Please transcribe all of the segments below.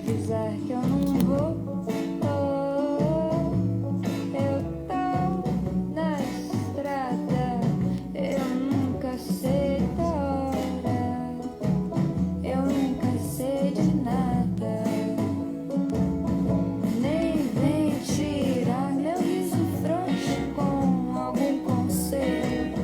avisar que eu não vou. Eu tô na estrada, eu nunca sei da hora, eu nunca sei de nada. Nem vem tirar meu riso frouxo com algum conselho,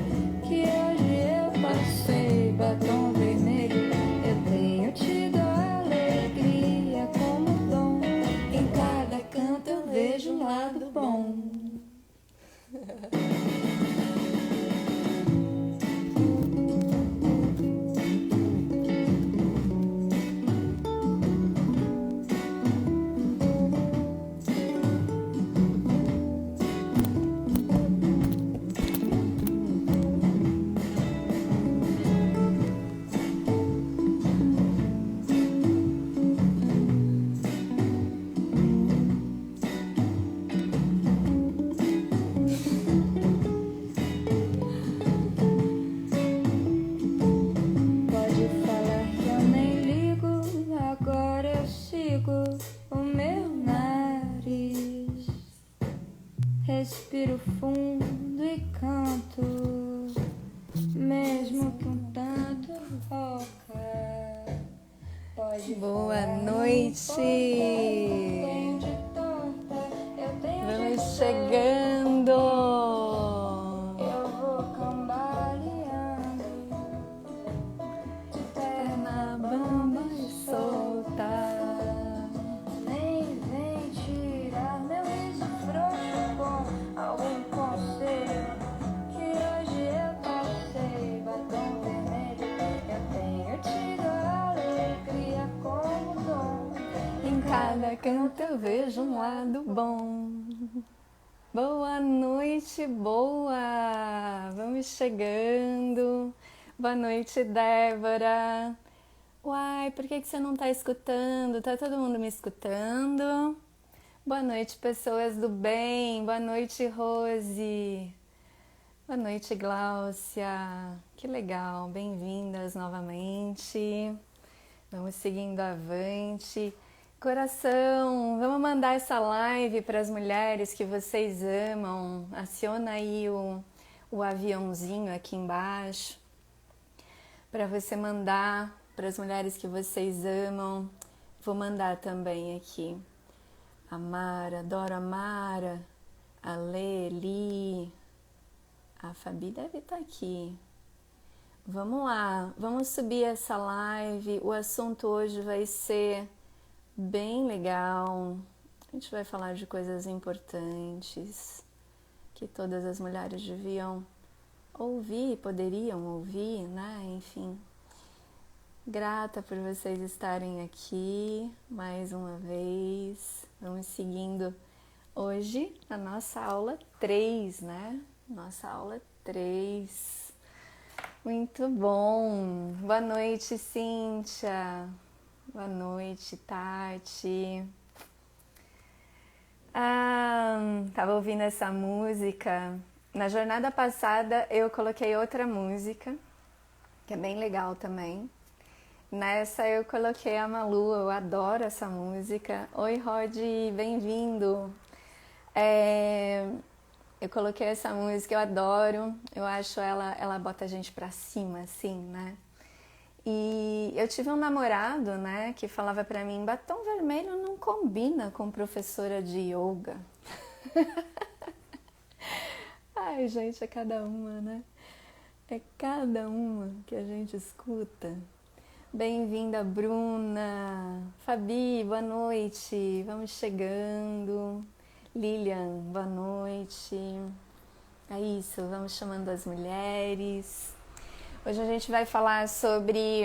que hoje eu passei batom vermelho. Eu tenho tido alegria como dom, em cada canto eu vejo um lado bom. Pode falar que eu nem ligo, agora eu sigo o meu nariz. Respiro fundo e canto, mesmo que um tanto rouca. Pode Boa falar, não noite! importa, eu tenho de torta, eu tenho de Vamos torta. chegando! Eu vou cambaleando, de perna bamba e solta. Nem vem tirar meu riso frouxo com algum conselho, que hoje eu passei batom vermelho. Eu tenho tido alegria como dom, Em cada canto eu vejo um lado bom. Boa noite, boa! Vamos chegando. Boa noite, Débora. Uai, por que você não tá escutando? Tá todo mundo me escutando? Boa noite, pessoas do bem. Boa noite, Rose. Boa noite, Gláucia. Que legal, bem-vindas novamente. Vamos seguindo avante. Coração, vamos mandar essa live para as mulheres que vocês amam. Aciona aí o aviãozinho aqui embaixo para você mandar para as mulheres que vocês amam. Vou mandar também aqui. A Mara, adoro a Mara, a Leli, a Fabi deve estar aqui. Vamos lá, vamos subir essa live. O assunto hoje vai ser bem legal. A gente vai falar de coisas importantes que todas as mulheres deviam ouvir, poderiam ouvir, né? Enfim. Grata por vocês estarem aqui mais uma vez. Vamos seguindo hoje a nossa aula 3, né? Nossa aula 3. Muito bom. Boa noite, Cíntia. Boa noite, Tati. Tava ouvindo essa música. Na jornada passada eu coloquei outra música, que é bem legal também. Nessa eu coloquei a Malu, eu adoro essa música. Oi, Rod, bem-vindo. Eu coloquei essa música, eu adoro. Eu acho ela bota a gente pra cima, assim, né? E eu tive um namorado, né, que falava pra mim, batom vermelho não combina com professora de yoga. Ai, gente, é cada uma, né? É cada uma que a gente escuta. Bem-vinda, Bruna. Fabi, boa noite. Vamos chegando. Lilian, boa noite. É isso, vamos chamando as mulheres. Hoje a gente vai falar sobre...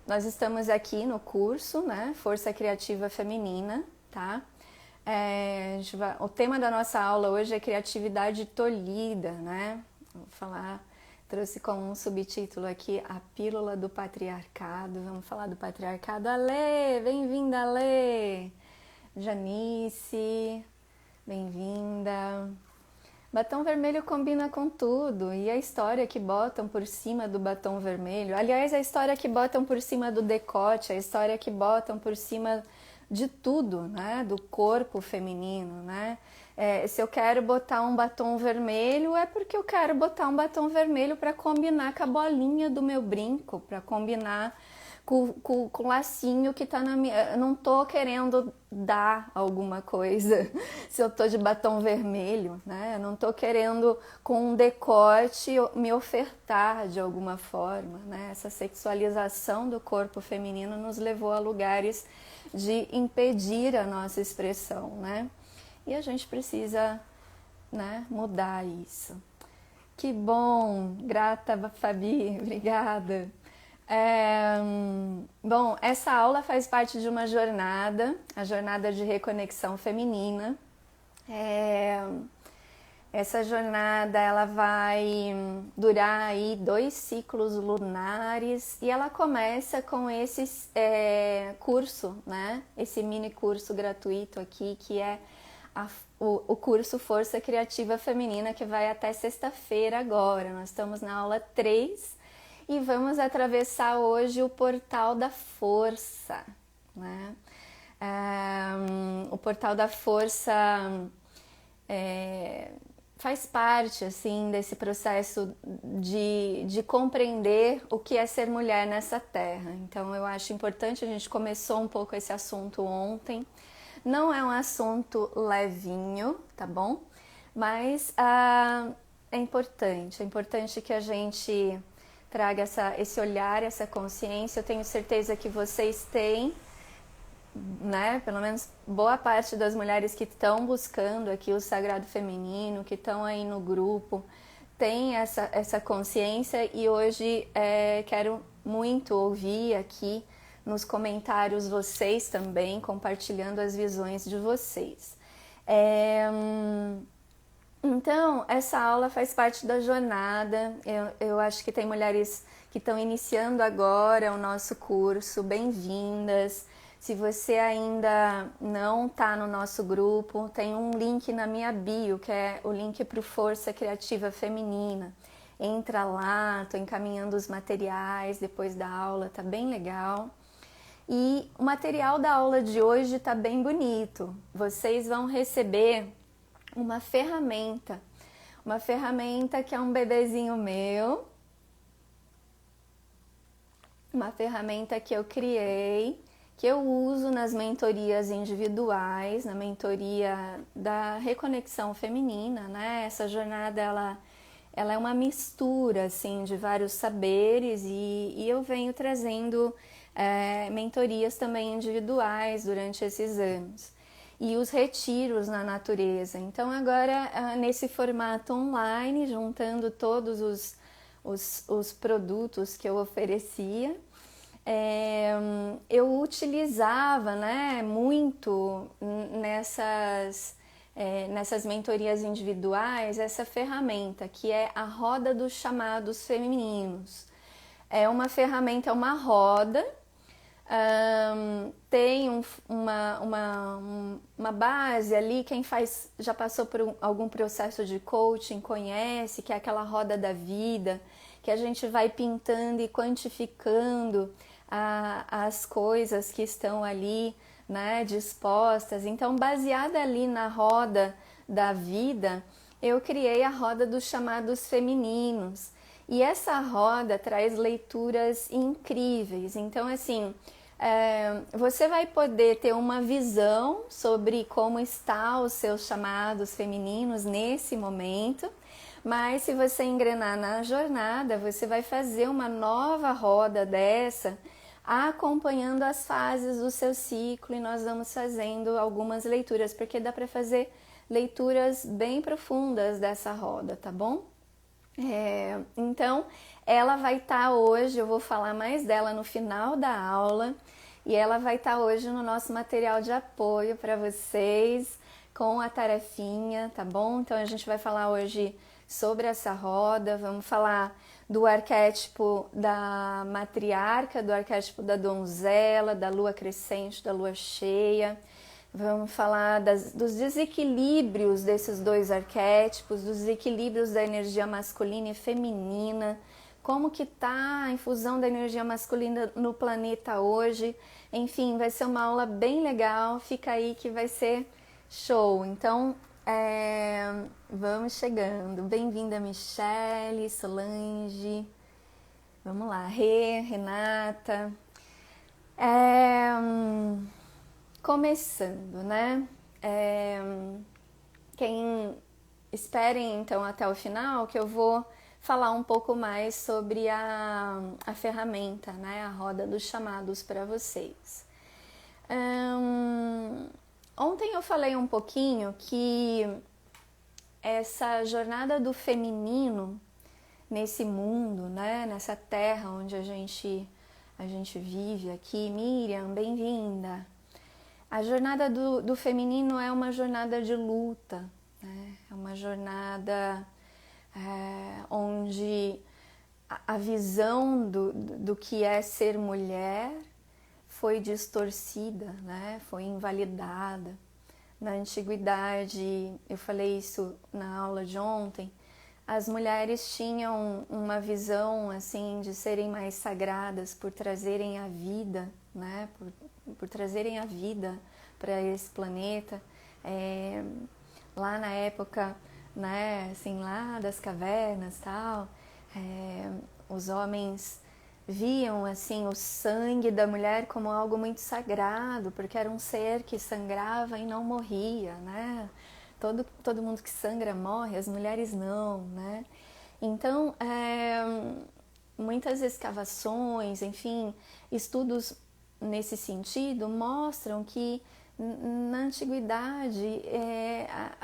nós estamos aqui no curso, né? Força Criativa Feminina, tá? O tema da nossa aula hoje é criatividade tolhida, né? Vou falar, trouxe como um subtítulo aqui a pílula do patriarcado. Vamos falar do patriarcado. Alê, bem-vinda, Alê! Janice, bem-vinda. Batom vermelho combina com tudo, e a história que botam por cima do batom vermelho, aliás, a história que botam por cima do decote, a história que botam por cima de tudo, né, do corpo feminino, né? Se eu quero botar um batom vermelho, é porque eu quero botar um batom vermelho para combinar com a bolinha do meu brinco, para combinar com o lacinho que tá na minha... Eu não tô querendo dar alguma coisa se eu tô de batom vermelho, né? Eu não tô querendo com um decote me ofertar de alguma forma, né? Essa sexualização do corpo feminino nos levou a lugares de impedir a nossa expressão, né? E a gente precisa, né, mudar isso. Que bom, grata, Fabi, obrigada. Bom, essa aula faz parte de uma jornada, a jornada de reconexão feminina. Essa jornada ela vai durar aí 2 ciclos lunares e ela começa com esse curso, né? Esse mini curso gratuito aqui que é o curso Força Criativa Feminina, que vai até sexta-feira agora. Nós estamos na aula 3 e vamos atravessar hoje o portal da força, né? O portal da força faz parte assim desse processo de compreender o que é ser mulher nessa terra. Então eu acho importante, a gente começou um pouco esse assunto ontem. Não é um assunto levinho, tá bom? Mas é importante que a gente traga esse olhar, essa consciência. Eu tenho certeza que vocês têm, né? Pelo menos boa parte das mulheres que estão buscando aqui o sagrado feminino, que estão aí no grupo, tem essa consciência e hoje quero muito ouvir aqui nos comentários vocês também, compartilhando as visões de vocês. Então, essa aula faz parte da jornada. Eu acho que tem mulheres que estão iniciando agora o nosso curso, bem-vindas. Se você ainda não está no nosso grupo, tem um link na minha bio, que é o link para o Força Criativa Feminina. Entra lá, estou encaminhando os materiais depois da aula, tá bem legal. E o material da aula de hoje está bem bonito. Vocês vão receber uma ferramenta que é um bebezinho meu, uma ferramenta que eu criei, que eu uso nas mentorias individuais, na mentoria da reconexão feminina, né? Essa jornada, ela é uma mistura, assim, de vários saberes e eu venho trazendo mentorias também individuais durante esses anos. E os retiros na natureza. Então agora, nesse formato online, juntando todos os produtos que eu oferecia, eu utilizava, né, muito nessas mentorias individuais essa ferramenta que é a roda dos chamados femininos. É uma ferramenta, é uma roda, tem uma base ali, quem já passou por algum processo de coaching conhece, que é aquela roda da vida, que a gente vai pintando e quantificando as coisas que estão ali, né, dispostas. Então, baseada ali na roda da vida, eu criei a roda dos chamados femininos. E essa roda traz leituras incríveis. Então, assim, você vai poder ter uma visão sobre como estão os seus chamados femininos nesse momento, mas se você engrenar na jornada, você vai fazer uma nova roda dessa, acompanhando as fases do seu ciclo, e nós vamos fazendo algumas leituras, porque dá para fazer leituras bem profundas dessa roda, tá bom? Então, ela vai estar hoje, eu vou falar mais dela no final da aula, e ela vai estar hoje no nosso material de apoio para vocês, com a tarefinha, tá bom? Então, a gente vai falar hoje sobre essa roda, vamos falar do arquétipo da matriarca, do arquétipo da donzela, da lua crescente, da lua cheia. Vamos falar dos desequilíbrios desses dois arquétipos, dos desequilíbrios da energia masculina e feminina, como que tá a infusão da energia masculina no planeta hoje. Enfim, vai ser uma aula bem legal, fica aí que vai ser show. Então, vamos chegando. Bem-vinda, Michele, Solange. Vamos lá, Renata. Começando, né? Quem esperem então até o final, que eu vou falar um pouco mais sobre a ferramenta, né? A roda dos chamados para vocês. Ontem eu falei um pouquinho que essa jornada do feminino nesse mundo, né? Nessa terra onde a gente vive aqui. Miriam, bem-vinda. A jornada do feminino é uma jornada de luta, né? É uma jornada onde a visão do que é ser mulher foi distorcida, né? Foi invalidada. Na antiguidade, eu falei isso na aula de ontem, as mulheres tinham uma visão assim de serem mais sagradas por trazerem a vida, né? Por trazerem a vida para esse planeta. Lá na época, né? Assim, lá das cavernas, tal, os homens viam assim o sangue da mulher como algo muito sagrado, porque era um ser que sangrava e não morria, né? Todo mundo que sangra morre, as mulheres não, né? Então, muitas escavações, enfim, estudos nesse sentido mostram que na antiguidade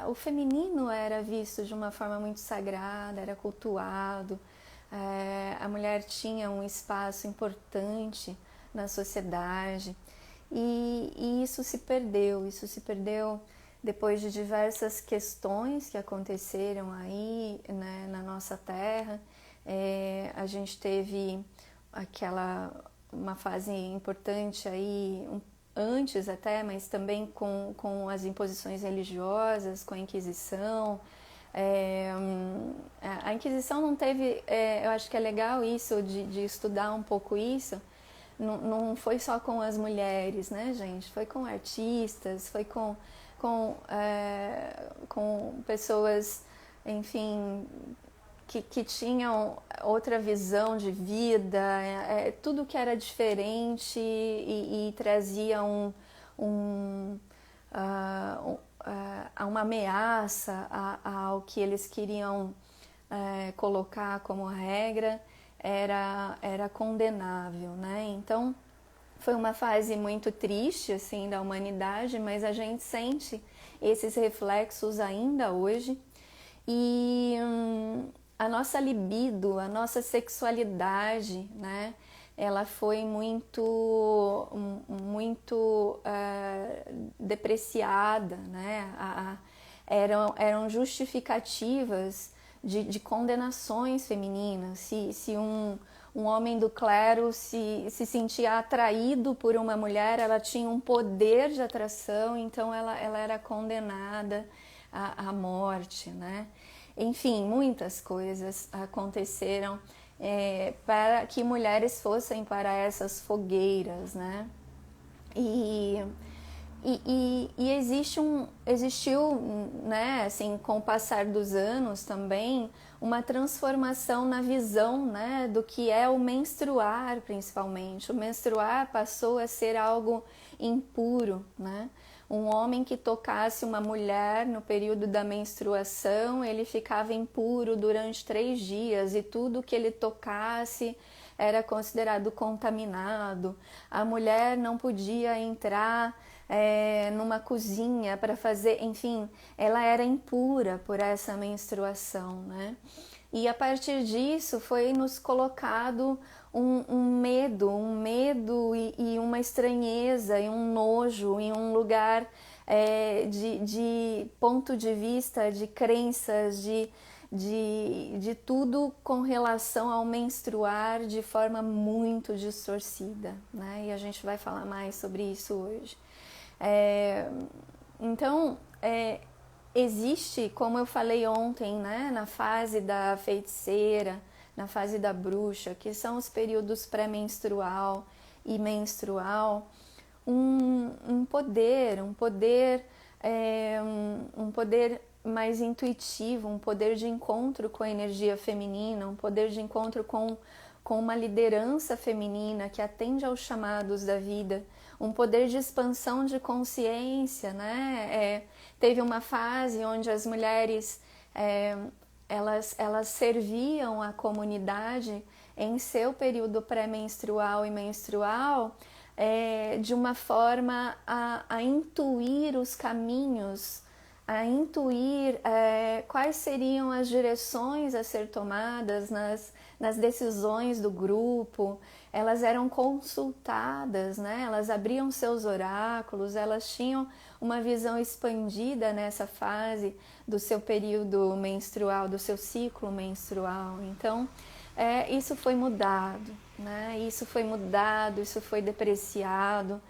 o feminino era visto de uma forma muito sagrada, era cultuado, a mulher tinha um espaço importante na sociedade e isso se perdeu depois de diversas questões que aconteceram aí, né, na nossa terra. A gente teve uma fase importante aí, antes até, mas também com as imposições religiosas, com a Inquisição. A Inquisição não teve, eu acho que é legal isso, de estudar um pouco isso. Não foi só com as mulheres, né, gente? Foi com artistas, foi com pessoas, enfim, que tinham outra visão de vida, tudo que era diferente e trazia uma ameaça ao que eles queriam colocar como regra, era condenável, né? Então, foi uma fase muito triste, assim, da humanidade, mas a gente sente esses reflexos ainda hoje. E a nossa libido, a nossa sexualidade, né? Ela foi muito depreciada, né? Eram justificativas de condenações femininas. Se um homem do clero se sentia atraído por uma mulher, ela tinha um poder de atração, então ela era condenada à morte, né? Enfim, muitas coisas aconteceram para que mulheres fossem para essas fogueiras, né? E existiu, né, assim, com o passar dos anos também, uma transformação na visão, né, do que é o menstruar, principalmente. O menstruar passou a ser algo impuro, né? Um homem que tocasse uma mulher no período da menstruação, ele ficava impuro durante 3 dias e tudo que ele tocasse era considerado contaminado. A mulher não podia entrar numa cozinha para fazer, enfim, ela era impura por essa menstruação, né? E a partir disso foi nos colocado um medo e uma estranheza e um nojo em um lugar de ponto de vista, de crenças, de tudo com relação ao menstruar de forma muito distorcida, né? E a gente vai falar mais sobre isso hoje. Então, existe, como eu falei ontem, né, na fase da feiticeira, na fase da bruxa, que são os períodos pré-menstrual e menstrual, um poder mais intuitivo, um poder de encontro com a energia feminina, um poder de encontro com uma liderança feminina que atende aos chamados da vida, um poder de expansão de consciência, né? Teve uma fase onde as mulheres elas serviam a comunidade em seu período pré-menstrual e menstrual de uma forma a intuir os caminhos, a intuir quais seriam as direções a ser tomadas nas decisões do grupo. Elas eram consultadas, né? Elas abriam seus oráculos, elas tinham uma visão expandida nessa fase do seu período menstrual, do seu ciclo menstrual. Então, isso foi mudado, né? Isso foi mudado, isso foi depreciado.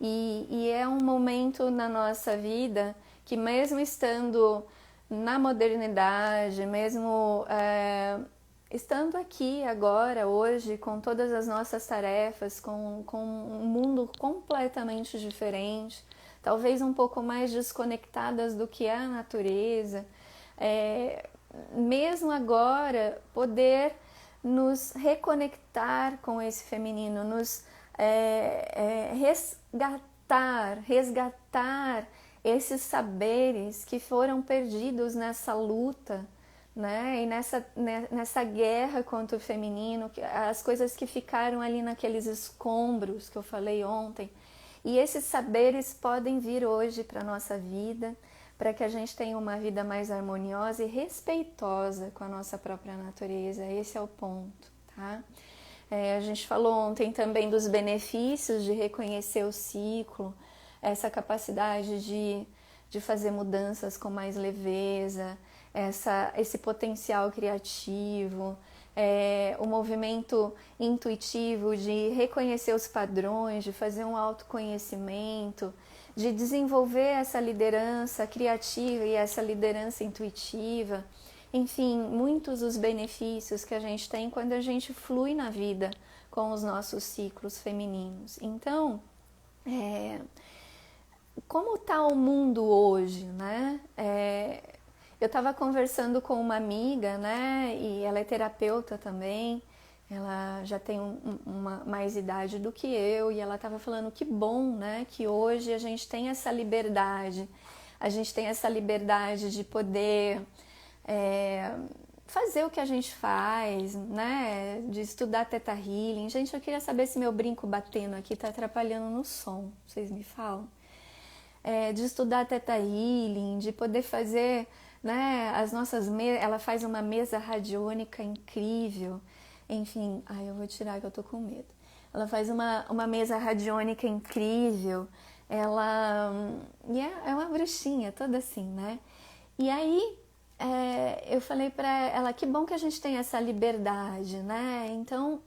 E é um momento na nossa vida que, mesmo estando na modernidade, mesmo estando aqui agora, hoje, com todas as nossas tarefas, com um mundo completamente diferente, talvez um pouco mais desconectadas do que é a natureza, mesmo agora, poder nos reconectar com esse feminino, nos resgatar esses saberes que foram perdidos nessa luta, né? E nessa guerra contra o feminino, as coisas que ficaram ali naqueles escombros que eu falei ontem. E esses saberes podem vir hoje para a nossa vida, para que a gente tenha uma vida mais harmoniosa e respeitosa com a nossa própria natureza. Esse é o ponto, tá? A gente falou ontem também dos benefícios de reconhecer o ciclo, essa capacidade de fazer mudanças com mais leveza, esse potencial criativo, o movimento intuitivo de reconhecer os padrões, de fazer um autoconhecimento, de desenvolver essa liderança criativa e essa liderança intuitiva. Enfim, muitos os benefícios que a gente tem quando a gente flui na vida com os nossos ciclos femininos. Então, como está o mundo hoje, né? Eu estava conversando com uma amiga, né? E ela é terapeuta também. Ela já tem mais idade do que eu e ela estava falando que bom, né? Que hoje a gente tem essa liberdade. A gente tem essa liberdade de poder fazer o que a gente faz, né? De estudar Theta Healing. Gente, eu queria saber se meu brinco batendo aqui está atrapalhando no som. Vocês me falam? De estudar Theta Healing, de poder fazer, né, as nossas ela faz uma mesa radiônica incrível. Enfim, eu vou tirar que eu tô com medo. Ela faz uma mesa radiônica incrível. Ela é uma bruxinha, toda assim, né? E aí eu falei pra ela, que bom que a gente tem essa liberdade, né? Então,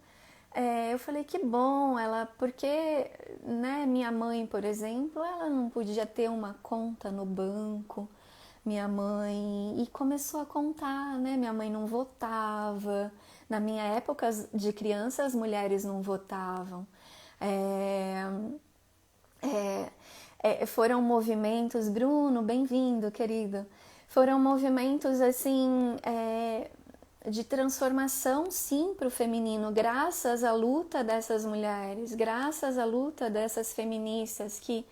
eu falei, que bom, porque, né, minha mãe, por exemplo, ela não podia ter uma conta no banco, minha mãe, e começou a contar, né, minha mãe não votava, na minha época de criança as mulheres não votavam, foram movimentos, Bruno, bem-vindo, querido, foram movimentos, assim, de transformação, sim, para o feminino, graças à luta dessas mulheres, graças à luta dessas feministas que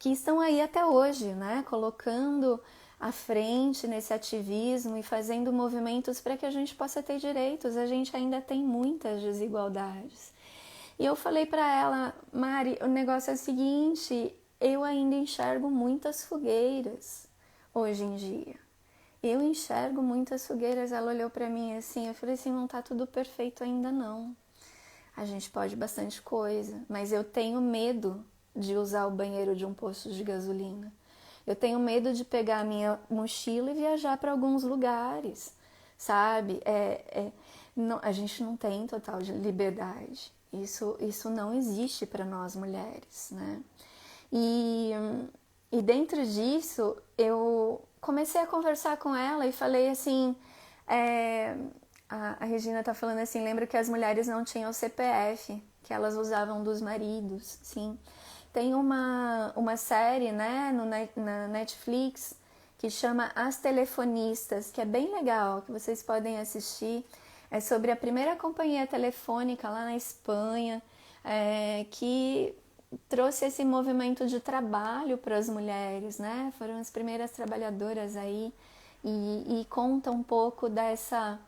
estão aí até hoje, né, colocando à frente nesse ativismo e fazendo movimentos para que a gente possa ter direitos. A gente ainda tem muitas desigualdades. E eu falei para ela, Mari, o negócio é o seguinte, eu ainda enxergo muitas fogueiras hoje em dia. Eu enxergo muitas fogueiras. Ela olhou pra mim assim, eu falei assim, não tá tudo perfeito ainda não. A gente pode bastante coisa, mas eu tenho medo de usar o banheiro de um posto de gasolina. Eu tenho medo de pegar a minha mochila e viajar para alguns lugares, sabe? Não, a gente não tem total liberdade. Isso não existe para nós mulheres, né? E, e dentro disso, eu comecei a conversar com ela e falei assim, a Regina tá falando assim, lembra que as mulheres não tinham CPF, que elas usavam dos maridos, sim. Tem uma série, né, na Netflix, que chama As Telefonistas, que é bem legal, que vocês podem assistir. É sobre a primeira companhia telefônica lá na Espanha, que trouxe esse movimento de trabalho para as mulheres, né? Foram as primeiras trabalhadoras aí e conta um pouco dessa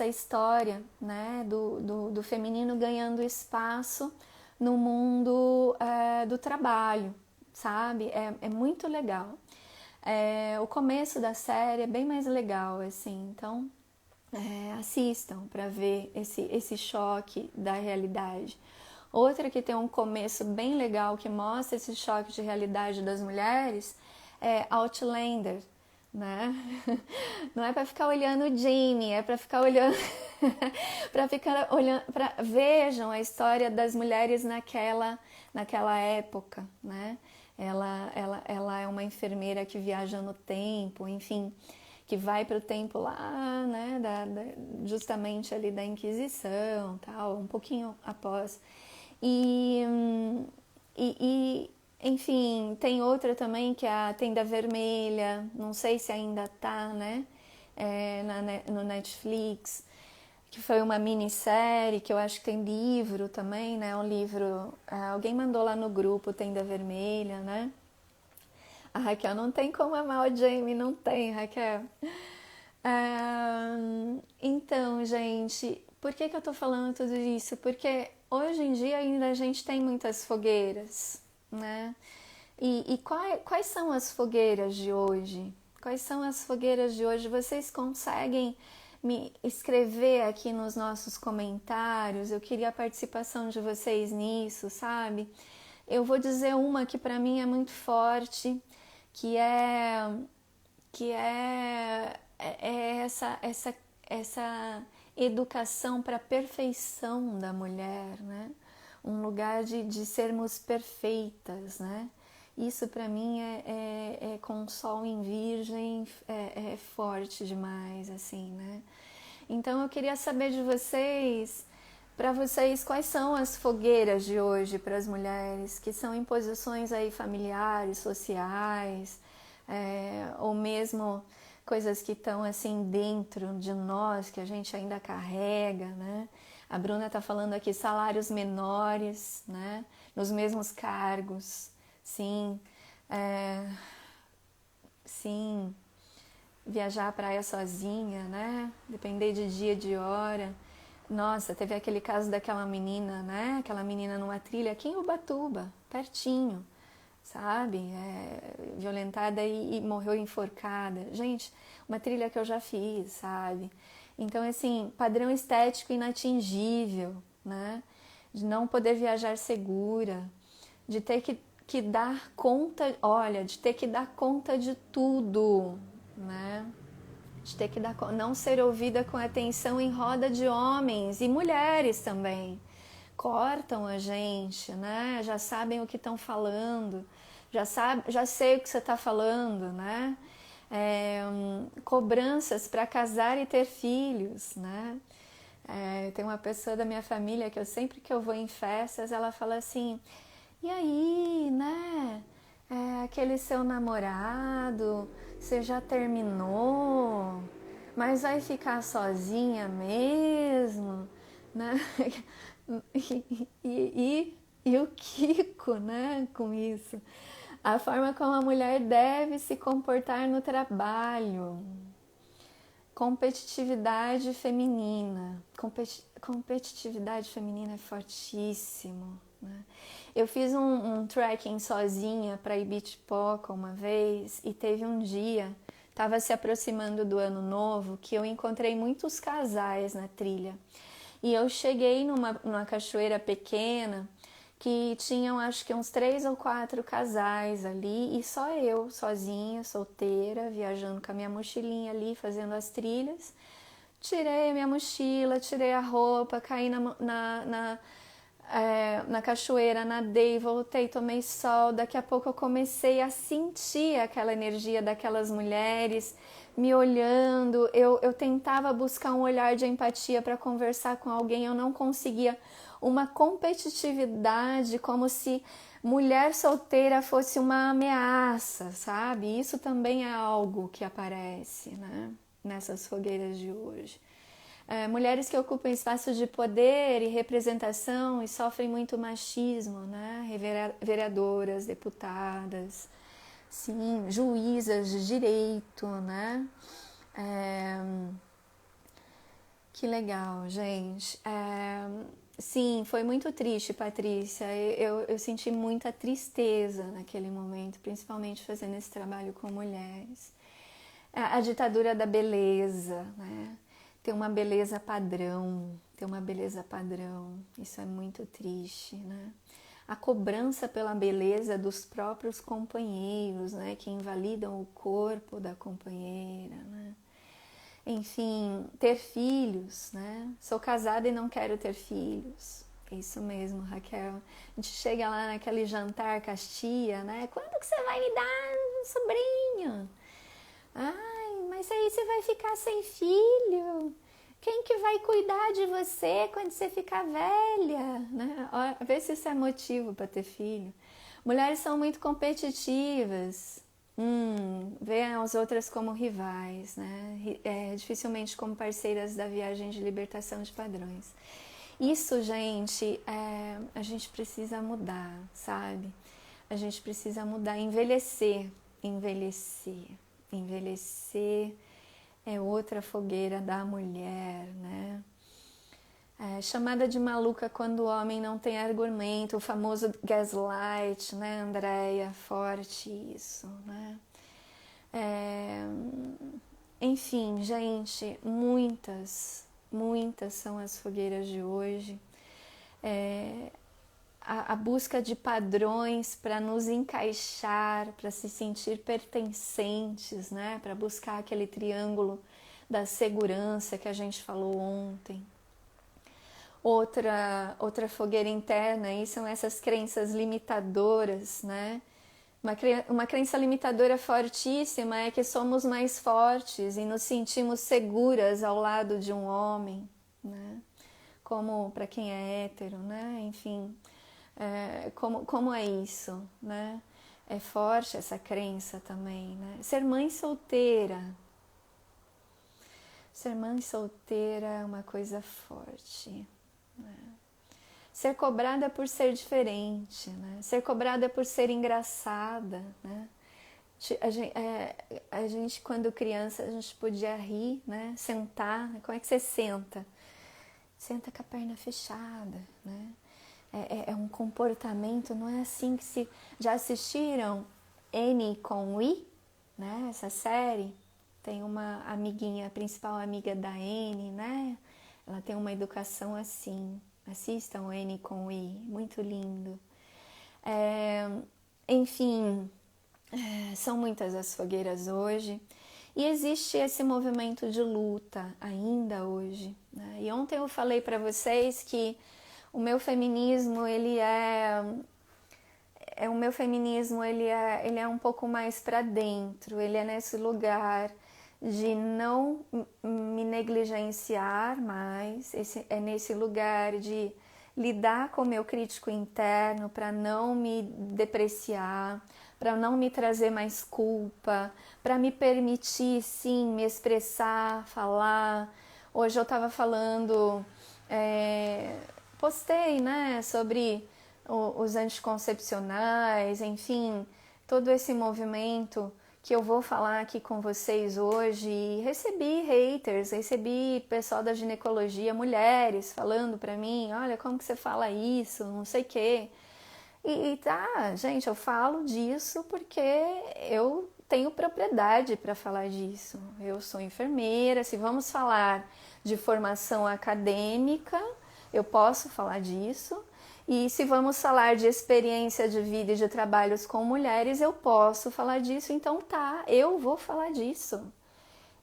história, né? Do feminino ganhando espaço no mundo do trabalho, sabe? É muito legal. O começo da série é bem mais legal, assim, então assistam para ver esse choque da realidade. Outra que tem um começo bem legal que mostra esse choque de realidade das mulheres é Outlander, né? Não é para ficar olhando o Jamie, é para ficar olhando para ficar olhando, vejam a história das mulheres naquela época, né? Ela é uma enfermeira que viaja no tempo, enfim, que vai para o tempo lá, né, justamente ali da Inquisição, tal, um pouquinho após. E, enfim, tem outra também que é a Tenda Vermelha, não sei se ainda tá, né, no Netflix, que foi uma minissérie, que eu acho que tem livro também, né, um livro, alguém mandou lá no grupo Tenda Vermelha, né. A Raquel não tem como amar o Jamie, não tem, Raquel. Então, gente, por que eu tô falando tudo isso? Porque hoje em dia ainda a gente tem muitas fogueiras, né? E quais são as fogueiras de hoje? Quais são as fogueiras de hoje? Vocês conseguem me escrever aqui nos nossos comentários? Eu queria a participação de vocês nisso, sabe? Eu vou dizer uma que para mim é muito forte, que é essa educação para a perfeição da mulher, né? Um lugar de sermos perfeitas, né? Isso para mim com o sol em virgem é forte demais, assim, né? Então eu queria saber de vocês, para vocês, quais são as fogueiras de hoje para as mulheres, que são imposições aí familiares, sociais, ou mesmo coisas que estão assim dentro de nós, que a gente ainda carrega, né? A Bruna está falando aqui salários menores, né? Nos mesmos cargos, sim, sim, viajar à praia sozinha, né? Depender de dia, de hora. Nossa, teve aquele caso daquela menina, né? Aquela menina numa trilha aqui em Ubatuba, pertinho, sabe? Violentada e morreu enforcada. Gente, uma trilha que eu já fiz, sabe? Então, assim, padrão estético inatingível, né? De não poder viajar segura, de ter que dar conta, olha, de ter que dar conta de tudo, né? De ter que não ser ouvida com atenção em roda de homens e mulheres também. Cortam a gente, né? Já sabem o que estão falando, já sei o que você está falando, né? Cobranças para casar e ter filhos, né? Tem uma pessoa da minha família que sempre que eu vou em festas, ela fala assim, e aí, né? Aquele seu namorado, você já terminou, mas vai ficar sozinha mesmo, né? E o Kiko, né, com isso. A forma como a mulher deve se comportar no trabalho. Competitividade feminina. Competitividade feminina é fortíssimo, né? Eu fiz um trekking sozinha para Ibitipoca uma vez e teve um dia, estava se aproximando do ano novo, que eu encontrei muitos casais na trilha. E eu cheguei numa cachoeira pequena que tinham acho que uns 3 ou 4 casais ali e só eu, sozinha, solteira, viajando com a minha mochilinha ali, fazendo as trilhas. Tirei a minha mochila, tirei a roupa, caí na cachoeira, nadei, voltei, tomei sol. Daqui a pouco eu comecei a sentir aquela energia daquelas mulheres me olhando. Eu tentava buscar um olhar de empatia para conversar com alguém, eu não conseguia. Uma competitividade, como se mulher solteira fosse uma ameaça, sabe? Isso também é algo que aparece, né, nessas fogueiras de hoje. Mulheres que ocupam espaços de poder e representação e sofrem muito machismo, né? Vereadoras, deputadas, sim, juízas de direito, né? Que legal, gente. Sim, foi muito triste, Patrícia. Eu senti muita tristeza naquele momento, principalmente fazendo esse trabalho com mulheres. A ditadura da beleza, né? Ter uma beleza padrão, isso é muito triste, né? A cobrança pela beleza dos próprios companheiros, né? Que invalidam o corpo da companheira, né? Enfim, ter filhos, né? Sou casada e não quero ter filhos. É isso mesmo, Raquel. A gente chega lá naquele jantar com as tia, né? Quando que você vai me dar um sobrinho? Ai, mas aí você vai ficar sem filho. Quem que vai cuidar de você quando você ficar velha? Né? Vê se isso é motivo para ter filho. Mulheres são muito competitivas. Veem as outras como rivais, né? Dificilmente como parceiras da viagem de libertação de padrões. Isso, gente, a gente precisa mudar, sabe? A gente precisa mudar, envelhecer é outra fogueira da mulher, né? Chamada de maluca quando o homem não tem argumento, o famoso gaslight, né, Andréia? Forte isso, né? Enfim, gente, muitas são as fogueiras de hoje. A busca de padrões para nos encaixar, para se sentir pertencentes, né? Para buscar aquele triângulo da segurança que a gente falou ontem. Outra fogueira interna aí são essas crenças limitadoras, né? Uma crença limitadora fortíssima é que somos mais fortes e nos sentimos seguras ao lado de um homem, né? Como para quem é hétero, né? Enfim, como é isso, né? É forte essa crença também, né? Ser mãe solteira é uma coisa forte, né? Ser cobrada por ser diferente, né? Ser cobrada por ser engraçada, né? A gente, quando criança, a gente podia rir, né? Sentar, como é que você senta? Senta com a perna fechada, né? É um comportamento, não é assim que se... Já assistiram N com I, né? Essa série? Tem uma amiguinha, a principal amiga da N, né? Ela tem uma educação assim. Assistam N com I, muito lindo. Enfim, são muitas as fogueiras hoje. E existe esse movimento de luta ainda hoje, né? E ontem eu falei para vocês que o meu feminismo, ele é um pouco mais para dentro, ele é nesse lugar de não me negligenciar mais, é nesse lugar de lidar com o meu crítico interno para não me depreciar, para não me trazer mais culpa, para me permitir, sim, me expressar, falar. Hoje eu estava falando, postei, né, sobre os anticoncepcionais, enfim, todo esse movimento que eu vou falar aqui com vocês hoje. E recebi haters, recebi pessoal da ginecologia, mulheres, falando pra mim, olha, como que você fala isso, não sei o quê. E tá, gente, eu falo disso porque eu tenho propriedade para falar disso. Eu sou enfermeira, se vamos falar de formação acadêmica, eu posso falar disso. E se vamos falar de experiência de vida e de trabalhos com mulheres, eu posso falar disso, então tá, eu vou falar disso.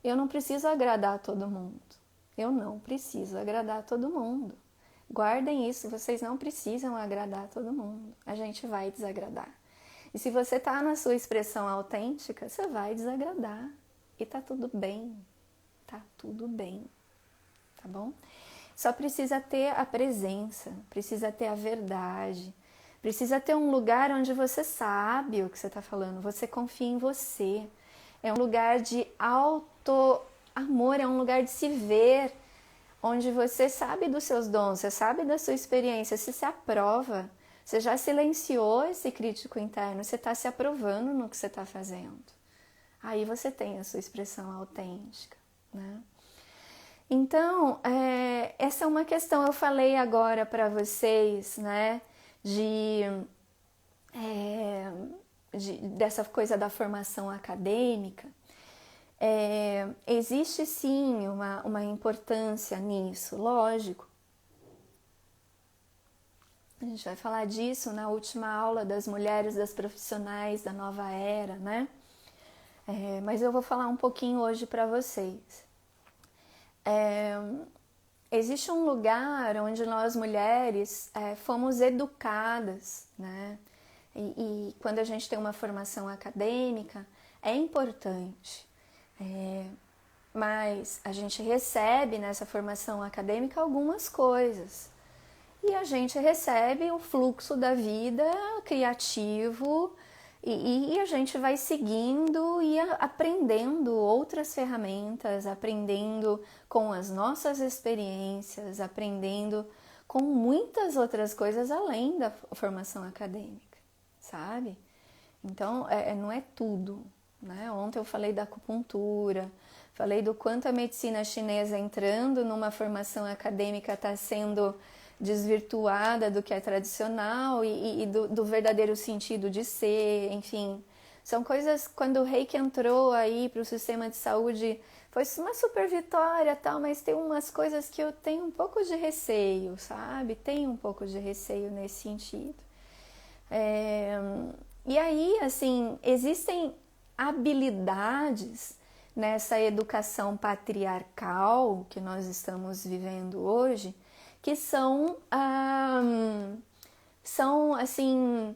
Eu não preciso agradar todo mundo. Eu não preciso agradar todo mundo. Guardem isso, vocês não precisam agradar todo mundo. A gente vai desagradar. E se você tá na sua expressão autêntica, você vai desagradar. E tá tudo bem. Tá tudo bem. Tá bom? Só precisa ter a presença, precisa ter a verdade, precisa ter um lugar onde você sabe o que você está falando, você confia em você. É um lugar de auto-amor, é um lugar de se ver, onde você sabe dos seus dons, você sabe da sua experiência, você se aprova, você já silenciou esse crítico interno, você está se aprovando no que você está fazendo. Aí você tem a sua expressão autêntica, né? Então, essa é uma questão, eu falei agora para vocês, né, dessa coisa da formação acadêmica. Existe sim uma importância nisso, lógico. A gente vai falar disso na última aula das mulheres, das profissionais da nova era, né? Mas eu vou falar um pouquinho hoje para vocês. Existe um lugar onde nós mulheres fomos educadas, né? E quando a gente tem uma formação acadêmica, é importante. Mas a gente recebe nessa formação acadêmica algumas coisas. E a gente recebe o fluxo da vida criativo e a gente vai seguindo e aprendendo outras ferramentas, aprendendo com as nossas experiências, aprendendo com muitas outras coisas além da formação acadêmica, sabe? Então, não é tudo, né? Ontem eu falei da acupuntura, falei do quanto a medicina chinesa entrando numa formação acadêmica está sendo desvirtuada do que é tradicional e do verdadeiro sentido de ser, enfim. São coisas, quando o Reiki entrou aí para o sistema de saúde, foi uma super vitória, tal, mas tem umas coisas que eu tenho um pouco de receio, sabe? Tenho um pouco de receio nesse sentido. E aí, assim, existem habilidades nessa educação patriarcal que nós estamos vivendo hoje, que são assim,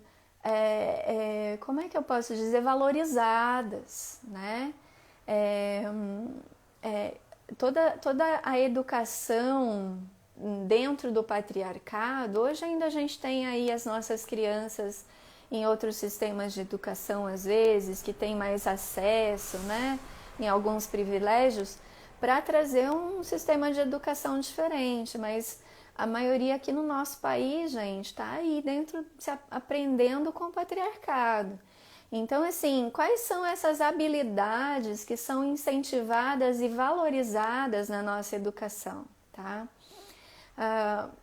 como é que eu posso dizer, valorizadas, né? Toda a educação dentro do patriarcado, hoje ainda a gente tem aí as nossas crianças em outros sistemas de educação, às vezes, que tem mais acesso, né? Em alguns privilégios, para trazer um sistema de educação diferente, mas a maioria aqui no nosso país, gente, está aí dentro, aprendendo com o patriarcado. Então, assim, quais são essas habilidades que são incentivadas e valorizadas na nossa educação, tá?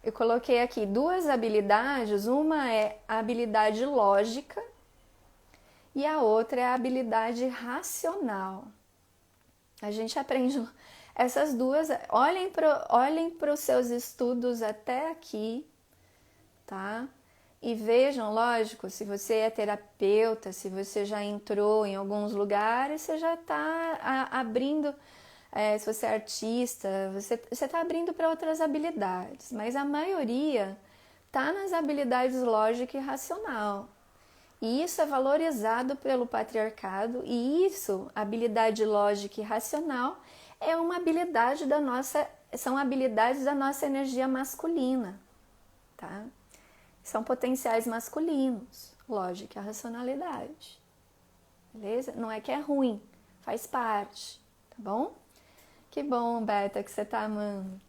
Eu coloquei aqui 2 habilidades, uma é a habilidade lógica e a outra é a habilidade racional. A gente aprende essas 2, olhem para os seus estudos até aqui, tá? E vejam, lógico, se você é terapeuta, se você já entrou em alguns lugares, você já está abrindo, se você é artista, você está abrindo para outras habilidades, mas a maioria está nas habilidades lógica e racional. E isso é valorizado pelo patriarcado, e isso, habilidade lógica e racional, é uma habilidade são habilidades da nossa energia masculina, tá? São potenciais masculinos, lógica e racionalidade, beleza? Não é que é ruim, faz parte, tá bom? Que bom, Beta, que você tá amando.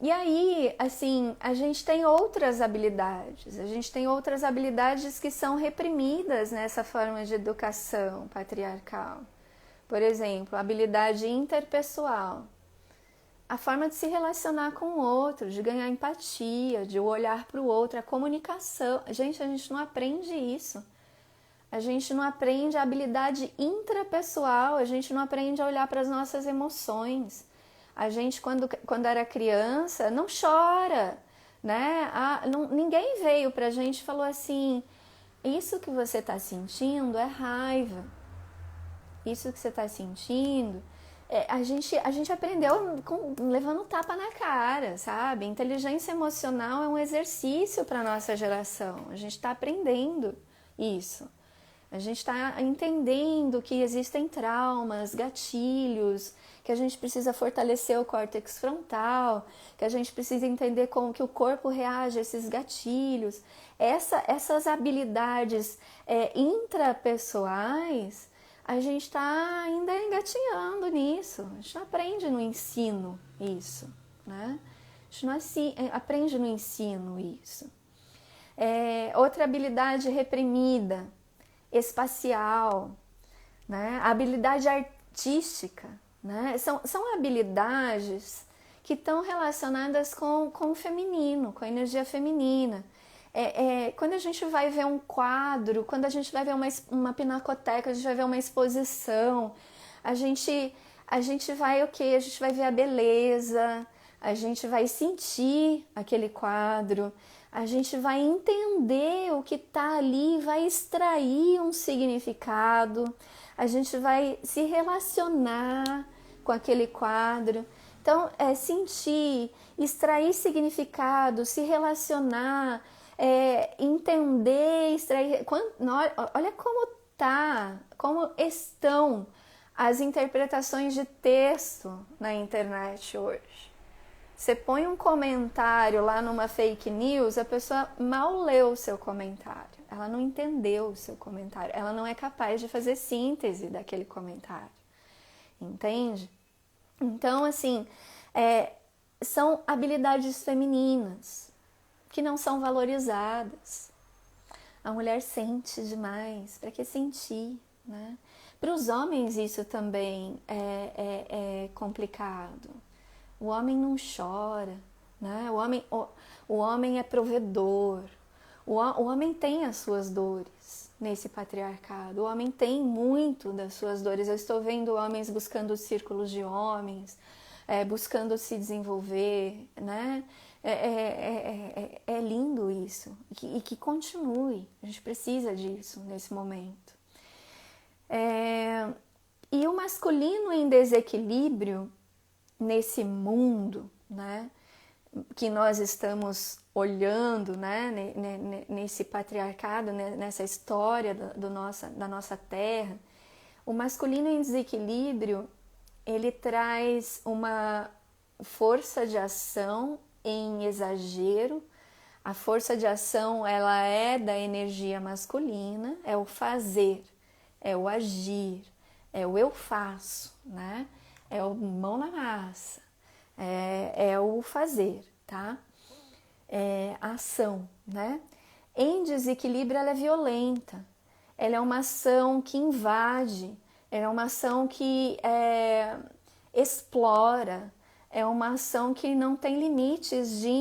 E aí, assim, a gente tem outras habilidades que são reprimidas nessa forma de educação patriarcal. Por exemplo, a habilidade interpessoal, a forma de se relacionar com o outro, de ganhar empatia, de olhar para o outro, a comunicação. Gente, a gente não aprende isso. A gente não aprende a habilidade intrapessoal, a gente não aprende a olhar para as nossas emoções. A gente, quando era criança, não chora, né? Ninguém veio pra gente e falou assim, isso que você está sentindo é raiva. Isso que você está sentindo a gente aprendeu levando tapa na cara, sabe? Inteligência emocional é um exercício para a nossa geração. A gente está aprendendo isso. A gente está entendendo que existem traumas, gatilhos, que a gente precisa fortalecer o córtex frontal, que a gente precisa entender como que o corpo reage a esses gatilhos. Essas habilidades intrapessoais, a gente está ainda engatinhando nisso. A gente não aprende no ensino isso, né? A gente não aprende no ensino isso. Outra habilidade reprimida, espacial, né? A habilidade artística, né? São habilidades que estão relacionadas com o feminino, com a energia feminina. Quando a gente vai ver um quadro, quando a gente vai ver uma pinacoteca, a gente vai ver uma exposição, a gente vai o quê? A gente vai ver a beleza, a gente vai sentir aquele quadro, a gente vai entender o que está ali, vai extrair um significado, a gente vai se relacionar com aquele quadro. Então, sentir, extrair significado, se relacionar, entender, extrair. Olha como estão as interpretações de texto na internet hoje. Você põe um comentário lá numa fake news, a pessoa mal leu o seu comentário, ela não entendeu o seu comentário, ela não é capaz de fazer síntese daquele comentário, entende? Então, assim, são habilidades femininas que não são valorizadas. A mulher sente demais, para que sentir, né? Para os homens isso também é complicado. O homem não chora, né? O homem é provedor. O homem tem as suas dores nesse patriarcado. O homem tem muito das suas dores. Eu estou vendo homens buscando círculos de homens, buscando se desenvolver, né? É lindo isso. E que continue. A gente precisa disso nesse momento. E o masculino em desequilíbrio nesse mundo, né, que nós estamos olhando, né, nesse patriarcado, né, nessa história da nossa terra, o masculino em desequilíbrio, ele traz uma força de ação em exagero. A força de ação, ela é da energia masculina, é o fazer, é o agir, é o eu faço, né? É o mão na massa, é o fazer, tá? É a ação, né? Em desequilíbrio, ela é violenta, ela é uma ação que invade, ela é uma ação que explora, é uma ação que não tem limites de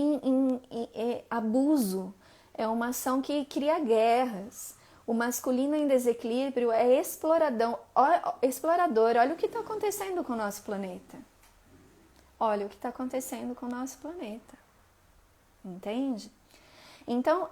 abuso, é uma ação que cria guerras. O masculino em desequilíbrio é explorador. Olha o que está acontecendo com o nosso planeta. Olha o que está acontecendo com o nosso planeta. Entende? Então,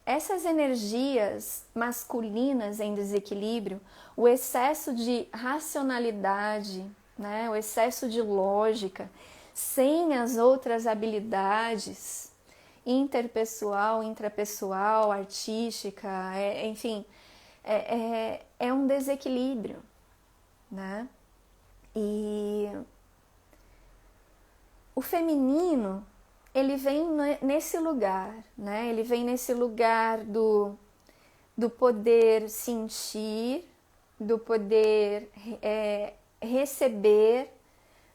essas energias masculinas em desequilíbrio, o excesso de racionalidade, né, o excesso de lógica, sem as outras habilidades interpessoal, intrapessoal, artística, enfim, é um desequilíbrio, né? E o feminino, ele vem nesse lugar, né? Ele vem nesse lugar do poder sentir, do poder receber,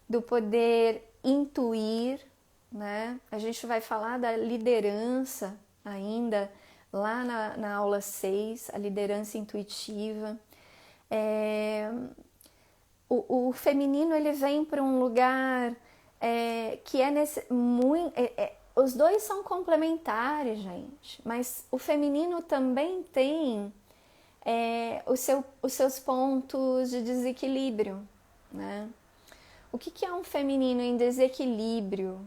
do poder intuir, né? A gente vai falar da liderança ainda lá na aula 6, a liderança intuitiva. O feminino, ele vem para um lugar que os dois são complementares, gente, mas o feminino também tem os seus pontos de desequilíbrio, né? O que é um feminino em desequilíbrio?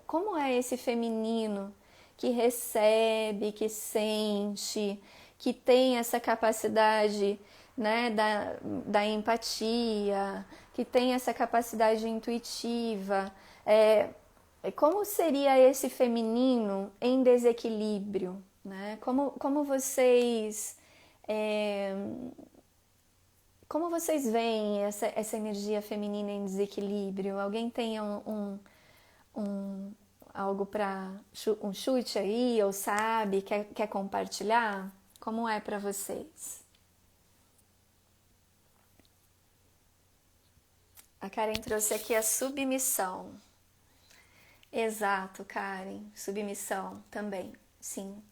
Como é esse feminino que recebe, que sente, que tem essa capacidade né, da empatia, que tem essa capacidade intuitiva. Como seria esse feminino em desequilíbrio, né? Como vocês veem essa energia feminina em desequilíbrio? Alguém tem algo para um chute aí, ou sabe, quer compartilhar? Como é para vocês? A Karen trouxe aqui a submissão. Exato, Karen. Submissão também, sim.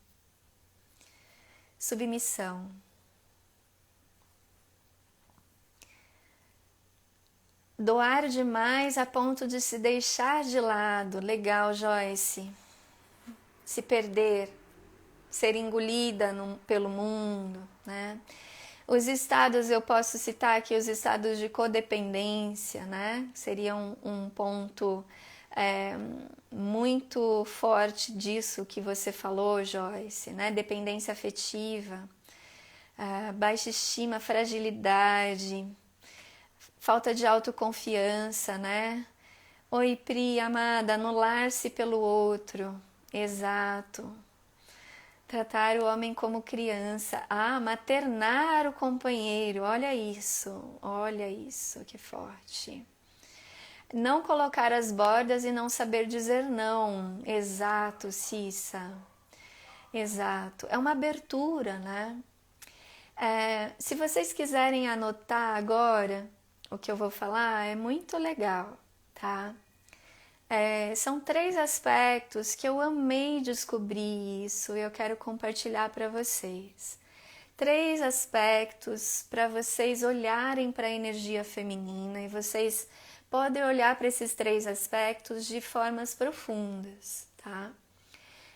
Submissão. Doar demais a ponto de se deixar de lado. Legal, Joyce. Se perder, ser engolida pelo mundo, né? Os estados, eu posso citar aqui os estados de codependência, né? Seria um ponto muito forte disso que você falou, Joyce, né? Dependência afetiva, baixa estima, fragilidade, falta de autoconfiança, né? Oi, Pri, amada, anular-se pelo outro. Exato. Tratar o homem como criança. Maternar o companheiro. Olha isso, que forte. Não colocar as bordas e não saber dizer não. Exato, Cissa. Exato. É uma abertura, né? Se vocês quiserem anotar agora o que eu vou falar, é muito legal, tá? São 3 aspectos que eu amei descobrir isso e eu quero compartilhar para vocês. 3 aspectos para vocês olharem para a energia feminina e vocês podem olhar para esses 3 aspectos de formas profundas, tá?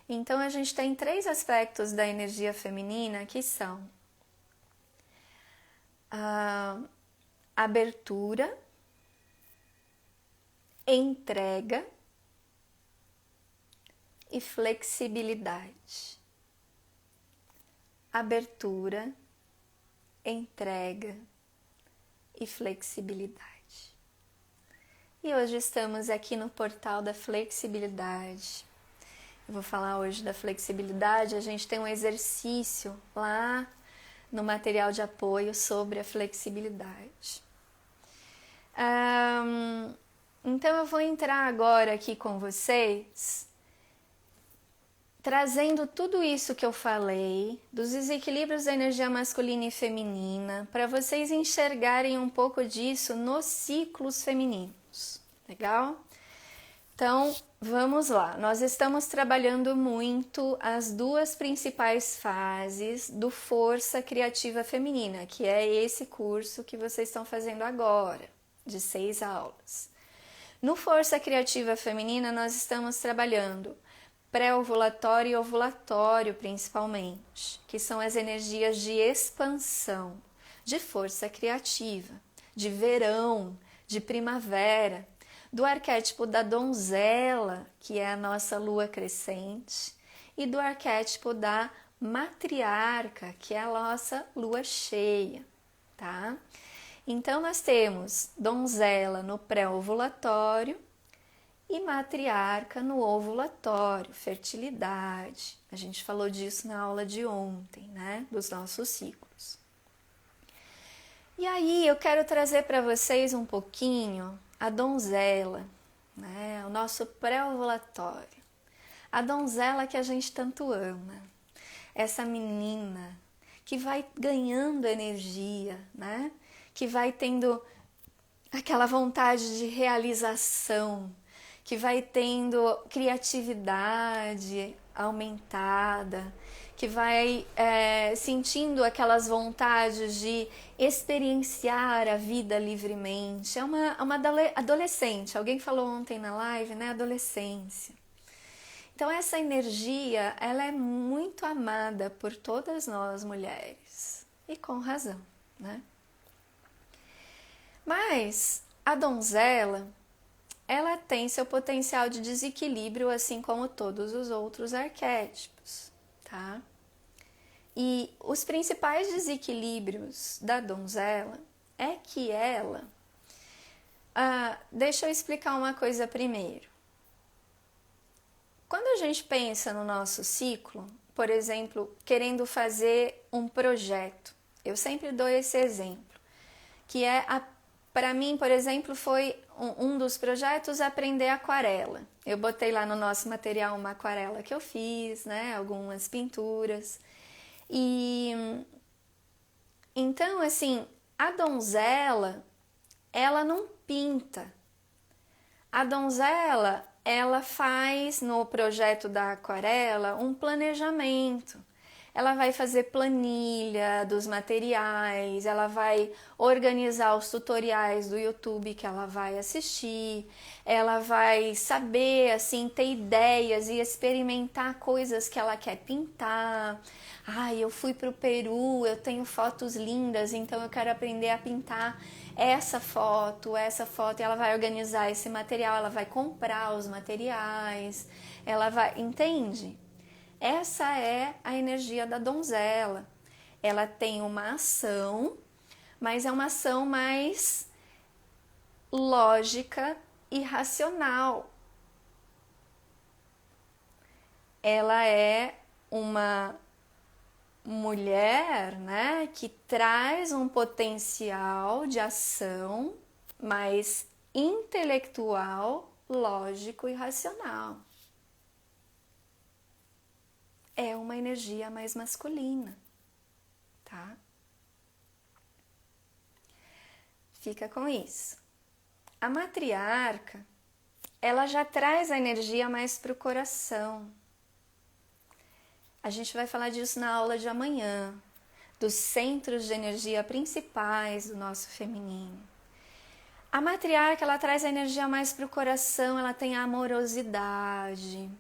Então a gente tem 3 aspectos da energia feminina que são a abertura, entrega e flexibilidade. Abertura, entrega e flexibilidade. E hoje estamos aqui no portal da flexibilidade. Eu vou falar hoje da flexibilidade. A gente tem um exercício lá no material de apoio sobre a flexibilidade. Então eu vou entrar agora aqui com vocês, trazendo tudo isso que eu falei, dos desequilíbrios da energia masculina e feminina, para vocês enxergarem um pouco disso nos ciclos femininos, legal? Então, vamos lá. Nós estamos trabalhando muito as 2 principais fases do Força Criativa Feminina, que é esse curso que vocês estão fazendo agora, de 6 aulas. No Força Criativa Feminina, nós estamos trabalhando pré-ovulatório e ovulatório, principalmente, que são as energias de expansão, de força criativa, de verão, de primavera, do arquétipo da donzela, que é a nossa lua crescente, e do arquétipo da matriarca, que é a nossa lua cheia, tá? Então, nós temos donzela no pré-ovulatório e matriarca no ovulatório, fertilidade. A gente falou disso na aula de ontem, né? Dos nossos ciclos. E aí, eu quero trazer para vocês um pouquinho a donzela, né? O nosso pré-ovulatório. A donzela que a gente tanto ama. Essa menina que vai ganhando energia, né? Que vai tendo aquela vontade de realização, que vai tendo criatividade aumentada, que vai sentindo aquelas vontades de experienciar a vida livremente. É uma adolescente, alguém falou ontem na live, né? Adolescência. Então essa energia, ela é muito amada por todas nós mulheres, e com razão, né? Mas a donzela, ela tem seu potencial de desequilíbrio, assim como todos os outros arquétipos, tá? E os principais desequilíbrios da donzela é que ela... deixa eu explicar uma coisa primeiro. Quando a gente pensa no nosso ciclo, por exemplo, querendo fazer um projeto, eu sempre dou esse exemplo, que é, para mim, por exemplo, foi um dos projetos aprender aquarela. Eu botei lá no nosso material uma aquarela que eu fiz, né, algumas pinturas. E então, assim, a donzela, ela não pinta. A donzela, ela faz no projeto da aquarela um planejamento. Ela vai fazer planilha dos materiais, ela vai organizar os tutoriais do YouTube que ela vai assistir, ela vai saber, assim, ter ideias e experimentar coisas que ela quer pintar. Eu fui para o Peru, eu tenho fotos lindas, então eu quero aprender a pintar essa foto, e ela vai organizar esse material, ela vai comprar os materiais, ela vai... Entende? Essa é a energia da donzela. Ela tem uma ação, mas é uma ação mais lógica e racional. Ela é uma mulher, né, que traz um potencial de ação mais intelectual, lógico e racional. É uma energia mais masculina, tá? Fica com isso. A matriarca, ela já traz a energia mais para o coração. A gente vai falar disso na aula de amanhã, dos centros de energia principais do nosso feminino. A matriarca, ela traz a energia mais para o coração, ela tem a amorosidade,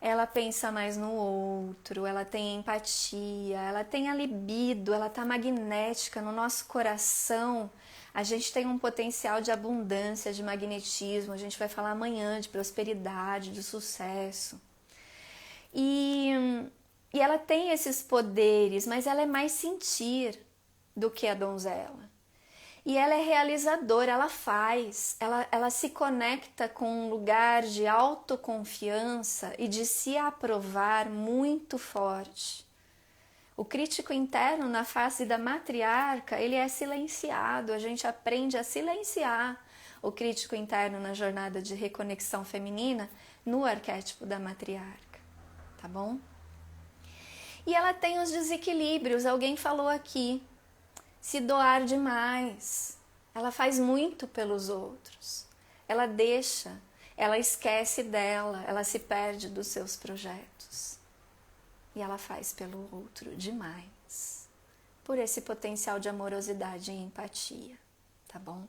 ela pensa mais no outro, ela tem empatia, ela tem a libido, ela está magnética no nosso coração. A gente tem um potencial de abundância, de magnetismo, a gente vai falar amanhã de prosperidade, de sucesso. E ela tem esses poderes, mas ela é mais sentir do que a donzela. E ela é realizadora, ela faz, ela se conecta com um lugar de autoconfiança e de se aprovar muito forte. O crítico interno na fase da matriarca, ele é silenciado, a gente aprende a silenciar o crítico interno na jornada de reconexão feminina no arquétipo da matriarca, tá bom? E ela tem os desequilíbrios, alguém falou aqui, se doar demais, ela faz muito pelos outros, ela deixa, ela esquece dela, ela se perde dos seus projetos e ela faz pelo outro demais, por esse potencial de amorosidade e empatia, tá bom?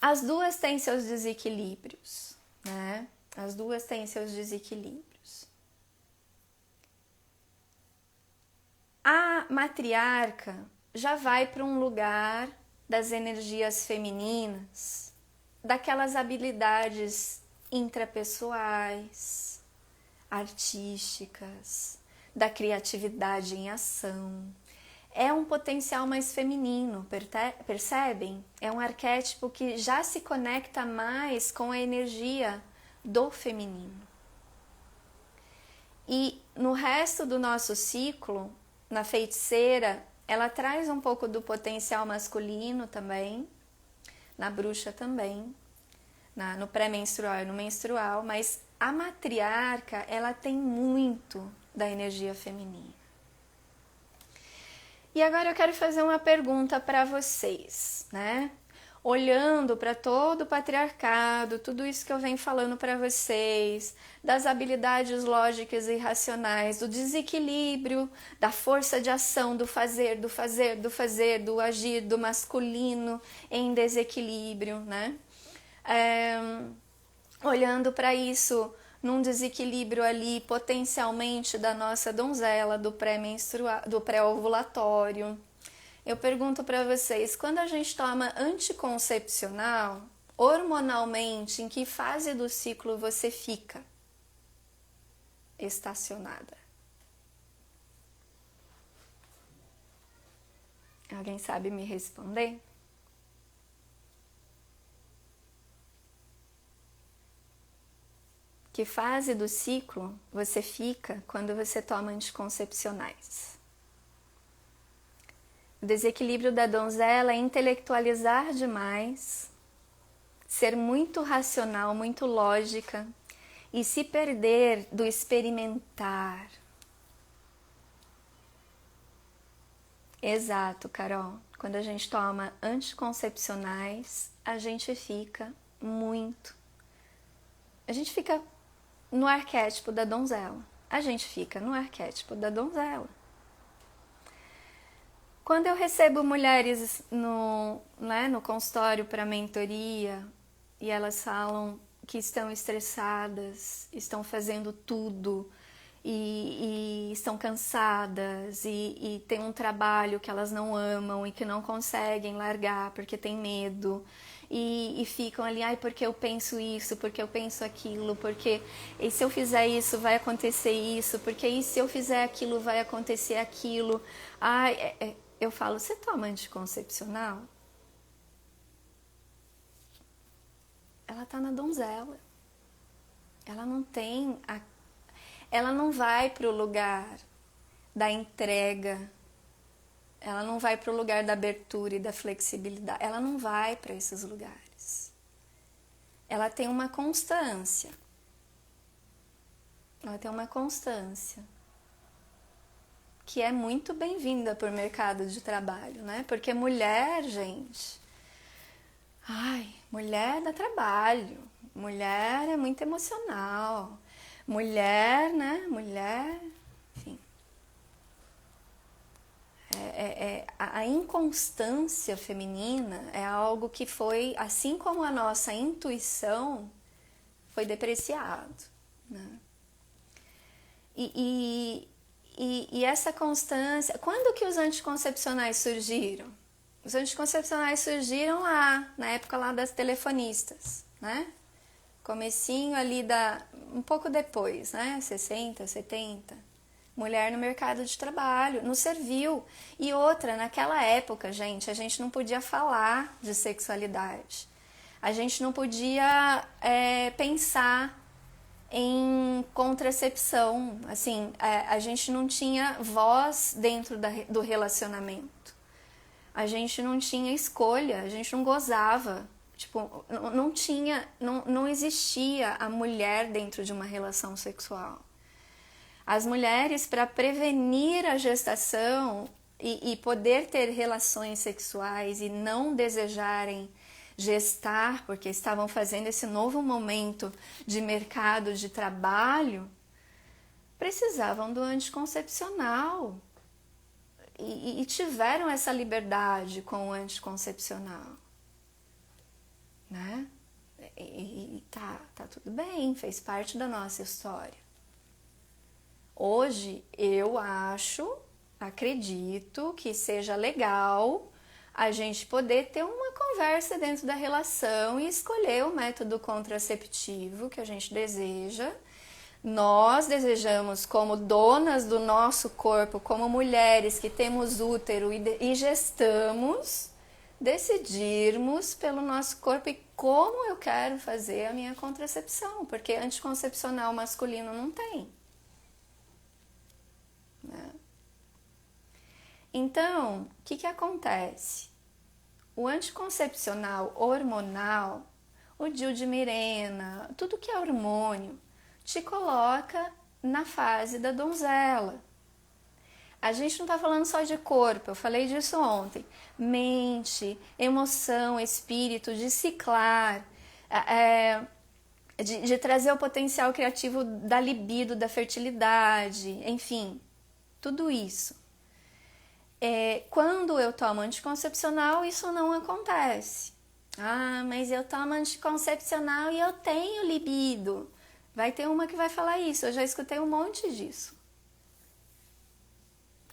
As duas têm seus desequilíbrios, né? As duas têm seus desequilíbrios. A matriarca já vai para um lugar das energias femininas, daquelas habilidades intrapessoais, artísticas, da criatividade em ação. É um potencial mais feminino, percebem? É um arquétipo que já se conecta mais com a energia do feminino. E no resto do nosso ciclo, na feiticeira, ela traz um pouco do potencial masculino também, na bruxa também, no pré-menstrual e no menstrual, mas a matriarca, ela tem muito da energia feminina. E agora eu quero fazer uma pergunta para vocês, né? Olhando para todo o patriarcado, tudo isso que eu venho falando para vocês, das habilidades lógicas e racionais, do desequilíbrio, da força de ação, do fazer, do agir, do masculino em desequilíbrio, né? Olhando para isso num desequilíbrio ali potencialmente da nossa donzela, do pré-menstrual, do pré-ovulatório. Eu pergunto para vocês, quando a gente toma anticoncepcional, hormonalmente, em que fase do ciclo você fica estacionada? Alguém sabe me responder? Que fase do ciclo você fica quando você toma anticoncepcionais? O desequilíbrio da donzela é intelectualizar demais, ser muito racional, muito lógica e se perder do experimentar. Exato, Carol. Quando a gente toma anticoncepcionais, a gente fica no arquétipo da donzela. A gente fica no arquétipo da donzela. Quando eu recebo mulheres no consultório para mentoria e elas falam que estão estressadas, estão fazendo tudo e estão cansadas e tem um trabalho que elas não amam e que não conseguem largar porque tem medo e ficam ali, ai, porque eu penso isso, porque eu penso aquilo, porque e se eu fizer isso vai acontecer isso, porque e se eu fizer aquilo vai acontecer aquilo. Ai, eu falo, você toma anticoncepcional? Ela tá na donzela. Ela não vai para o lugar da entrega, ela não vai para o lugar da abertura e da flexibilidade, ela não vai para esses lugares. Ela tem uma constância. Ela tem uma constância que é muito bem-vinda por mercado de trabalho, né? Porque mulher, gente, mulher dá trabalho, mulher é muito emocional, mulher, enfim. A inconstância feminina é algo que foi, assim como a nossa intuição, foi depreciado, né? E essa constância... Quando que os anticoncepcionais surgiram? Os anticoncepcionais surgiram lá, na época lá das telefonistas, né? Comecinho ali um pouco depois, né? 60, 70. Mulher no mercado de trabalho, não serviu. E outra, naquela época, gente, a gente não podia falar de sexualidade. A gente não podia pensar em contracepção. Assim, a gente não tinha voz dentro do relacionamento. A gente não tinha escolha, a gente não gozava. Tipo, não existia a mulher dentro de uma relação sexual. As mulheres, para prevenir a gestação e poder ter relações sexuais e não desejarem gestar, porque estavam fazendo esse novo momento de mercado de trabalho, precisavam do anticoncepcional. E tiveram essa liberdade com o anticoncepcional, né? E tá tudo bem, fez parte da nossa história. Hoje eu acredito que seja legal a gente poder ter uma conversa dentro da relação e escolher o método contraceptivo que a gente deseja. Nós desejamos, como donas do nosso corpo, como mulheres que temos útero e gestamos, decidirmos pelo nosso corpo e como eu quero fazer a minha contracepção, porque anticoncepcional masculino não tem. Né? Então, o que acontece? O anticoncepcional hormonal, o DIU de Mirena, tudo que é hormônio, te coloca na fase da donzela. A gente não está falando só de corpo, eu falei disso ontem. Mente, emoção, espírito, de ciclar, de trazer o potencial criativo da libido, da fertilidade, enfim, tudo isso. Quando eu tomo anticoncepcional, isso não acontece. Mas eu tomo anticoncepcional e eu tenho libido. Vai ter uma que vai falar isso, eu já escutei um monte disso.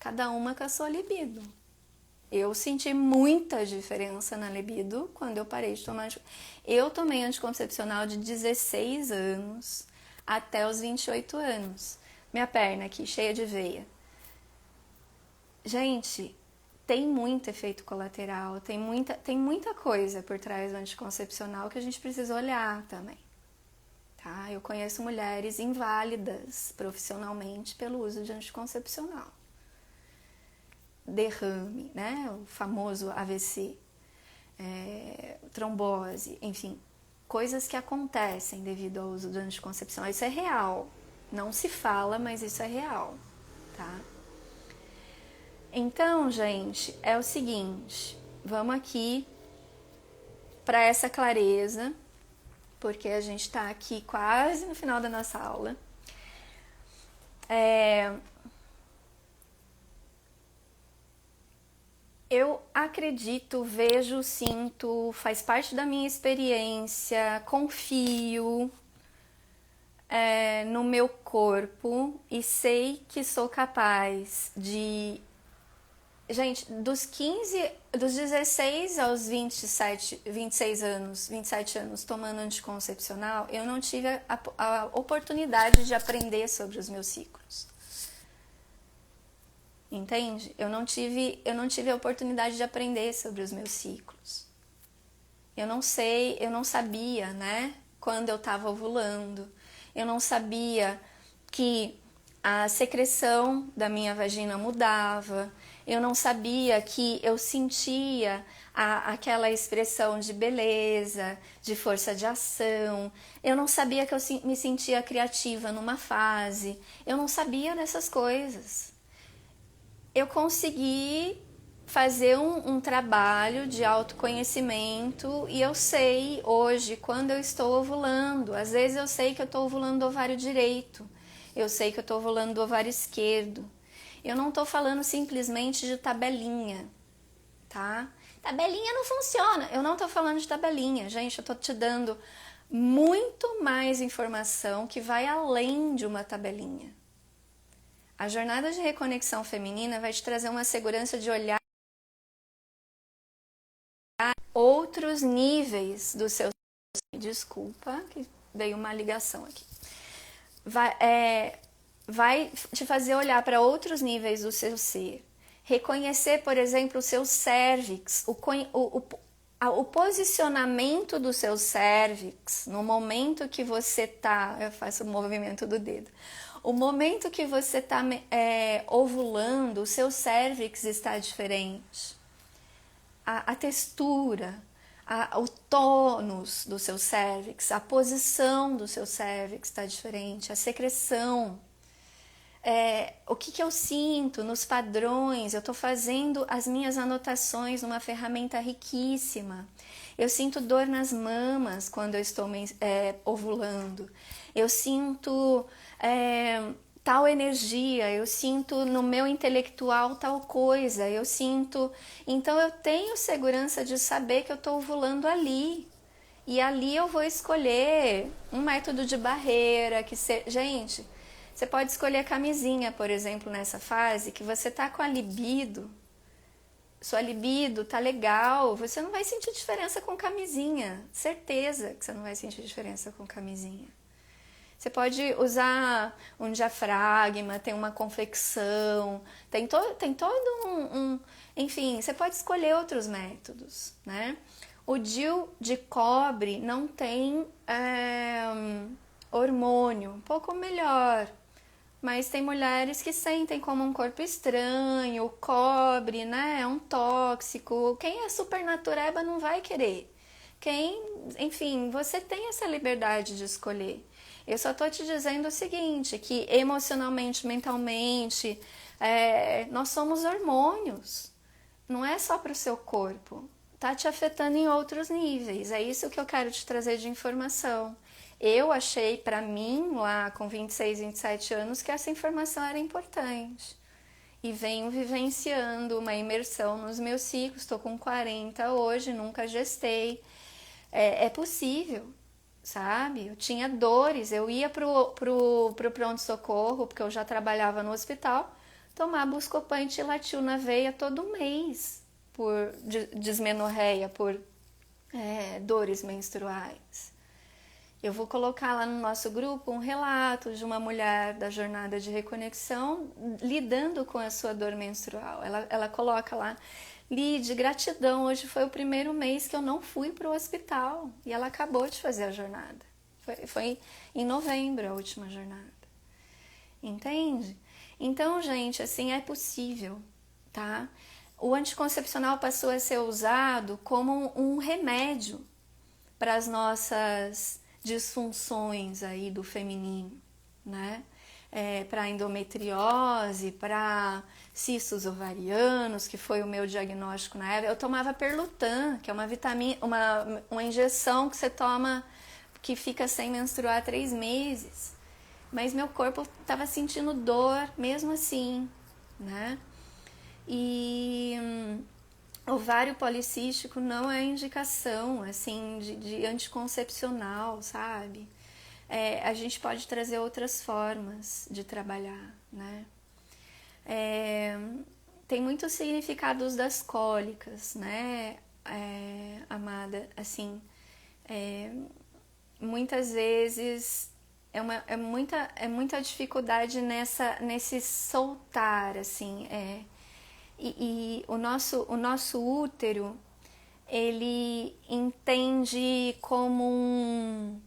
Cada uma com a sua libido. Eu senti muita diferença na libido quando eu parei de tomar. Eu tomei anticoncepcional de 16 anos até os 28 anos. Minha perna aqui, cheia de veia. Gente, tem muito efeito colateral, tem muita coisa por trás do anticoncepcional que a gente precisa olhar também. Tá? Eu conheço mulheres inválidas profissionalmente pelo uso de anticoncepcional. Derrame, né? O famoso AVC, trombose, enfim, coisas que acontecem devido ao uso do anticoncepcional. Isso é real, não se fala, mas isso é real, tá? Então, gente, é o seguinte, vamos aqui para essa clareza, porque a gente está aqui quase no final da nossa aula. Eu acredito, vejo, sinto, faz parte da minha experiência, confio no meu corpo e sei que sou capaz de... Gente, dos 16 aos 27 anos tomando anticoncepcional, eu não tive a oportunidade de aprender sobre os meus ciclos. Entende? Eu não tive a oportunidade de aprender sobre os meus ciclos. Eu não sabia, né, quando eu estava ovulando. Eu não sabia que a secreção da minha vagina mudava. Eu não sabia que eu sentia aquela expressão de beleza, de força de ação. Eu não sabia que eu me sentia criativa numa fase. Eu não sabia dessas coisas. Eu consegui fazer um trabalho de autoconhecimento e eu sei hoje quando eu estou ovulando. Às vezes eu sei que eu estou ovulando do ovário direito, eu sei que eu estou ovulando do ovário esquerdo. Eu não estou falando simplesmente de tabelinha, tá? Tabelinha não funciona, eu não estou falando de tabelinha. Gente, eu estou te dando muito mais informação que vai além de uma tabelinha. A jornada de reconexão feminina vai te trazer uma segurança de olhar outros níveis do seu... Desculpa, que veio uma ligação aqui. Vai te fazer olhar para outros níveis do seu ser. Reconhecer, por exemplo, o seu cérvix, o posicionamento do seu cérvix no momento que você está... Eu faço o movimento do dedo. O momento que você está ovulando, o seu cérvix está diferente. A textura, o tônus do seu cérvix, a posição do seu cérvix está diferente, a secreção. O que eu sinto nos padrões, eu estou fazendo as minhas anotações numa ferramenta riquíssima. Eu sinto dor nas mamas quando eu estou ovulando. Eu sinto tal energia, eu sinto no meu intelectual tal coisa, eu sinto... Então eu tenho segurança de saber que eu estou ovulando ali. E ali eu vou escolher um método de barreira, Gente, você pode escolher camisinha, por exemplo, nessa fase, que você tá com a libido, sua libido tá legal, você não vai sentir diferença com camisinha. Certeza que você não vai sentir diferença com camisinha. Você pode usar um diafragma, tem uma confecção, tem todo enfim, você pode escolher outros métodos, né? O DIU de cobre não tem hormônio, um pouco melhor, mas tem mulheres que sentem como um corpo estranho, o cobre, né, é um tóxico. Quem é super natureba não vai querer. Enfim, você tem essa liberdade de escolher. Eu só tô te dizendo o seguinte, que emocionalmente, mentalmente, nós somos hormônios. Não é só para o seu corpo. Tá te afetando em outros níveis. É isso que eu quero te trazer de informação. Eu achei para mim, lá com 26, 27 anos, que essa informação era importante. E venho vivenciando uma imersão nos meus ciclos. Estou com 40 hoje, nunca gestei. É possível, sabe? Eu tinha dores, eu ia pro pronto-socorro, porque eu já trabalhava no hospital, tomar Buscopan e Tilatil na veia todo mês, por dismenorreia, por dores menstruais. Eu vou colocar lá no nosso grupo um relato de uma mulher da jornada de reconexão lidando com a sua dor menstrual. Ela coloca lá: Lide, gratidão, hoje foi o primeiro mês que eu não fui para o hospital. E ela acabou de fazer a jornada. Foi em novembro a última jornada. Entende? Então, gente, assim, é possível, tá? O anticoncepcional passou a ser usado como um remédio para as nossas disfunções aí do feminino, né? Para endometriose, para cistos ovarianos, que foi o meu diagnóstico na época. Eu tomava Perlutan, que é uma vitamina, uma injeção que você toma, que fica sem menstruar 3 meses. Mas meu corpo estava sentindo dor mesmo assim, né? E ovário policístico não é indicação, assim, de anticoncepcional, sabe? A gente pode trazer outras formas de trabalhar, né? Tem muitos significados das cólicas, né, amada? Assim, muitas vezes é muita dificuldade nesse soltar, assim, E o nosso útero, ele entende como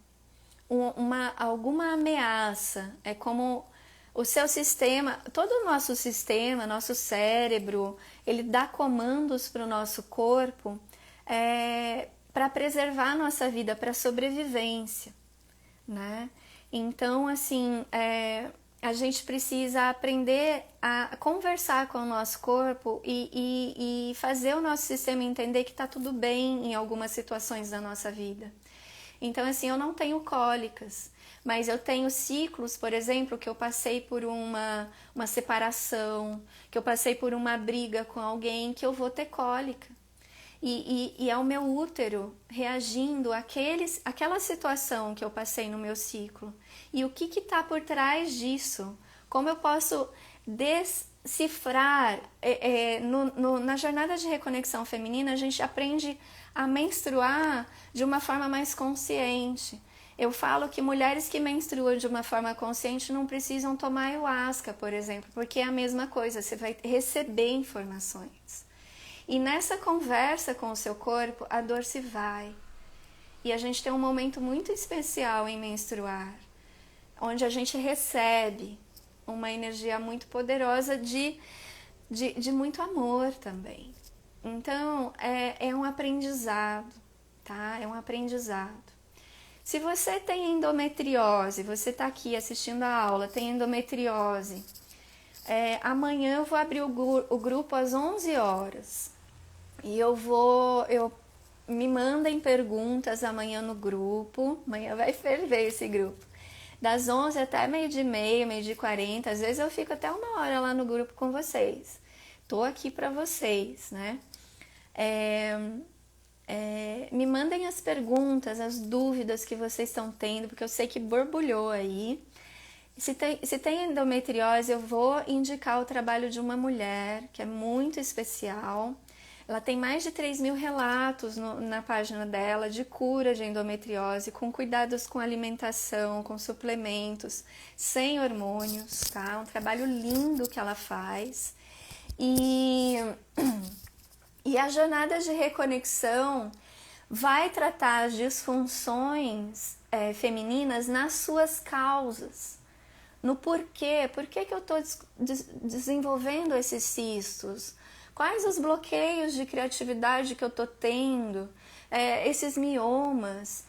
alguma ameaça, é como o seu sistema, todo o nosso sistema, nosso cérebro, ele dá comandos para o nosso corpo para preservar a nossa vida, para sobrevivência, né? Então, assim, a gente precisa aprender a conversar com o nosso corpo e fazer o nosso sistema entender que está tudo bem em algumas situações da nossa vida. Então, assim, eu não tenho cólicas, mas eu tenho ciclos, por exemplo, que eu passei por uma separação, que eu passei por uma briga com alguém, que eu vou ter cólica. E é o meu útero reagindo àquela situação que eu passei no meu ciclo. E o que está por trás disso? Como eu posso decifrar? Na jornada de reconexão feminina, a gente aprende a menstruar de uma forma mais consciente. Eu falo que mulheres que menstruam de uma forma consciente não precisam tomar ayahuasca, por exemplo, porque é a mesma coisa, você vai receber informações. E nessa conversa com o seu corpo, a dor se vai. E a gente tem um momento muito especial em menstruar, onde a gente recebe uma energia muito poderosa de muito amor também. Então, é um aprendizado, tá? É um aprendizado. Se você tem endometriose, você está aqui assistindo a aula, tem endometriose, amanhã eu vou abrir o grupo às 11 horas. E me mandem perguntas amanhã no grupo. Amanhã vai ferver esse grupo. Das 11 até meio-dia e meia, meio-dia e 40. Às vezes eu fico até 1 hora lá no grupo com vocês. Tô aqui para vocês, né? Me mandem as perguntas, as dúvidas que vocês estão tendo, porque eu sei que borbulhou aí. Se tem endometriose, eu vou indicar o trabalho de uma mulher que é muito especial. Ela tem mais de 3.000 relatos na página dela de cura de endometriose, com cuidados com alimentação, com suplementos, sem hormônios, tá? Um trabalho lindo que ela faz. E a jornada de reconexão vai tratar as disfunções femininas nas suas causas. No porquê. Por que eu estou desenvolvendo esses cistos? Quais os bloqueios de criatividade que eu estou tendo? Esses miomas?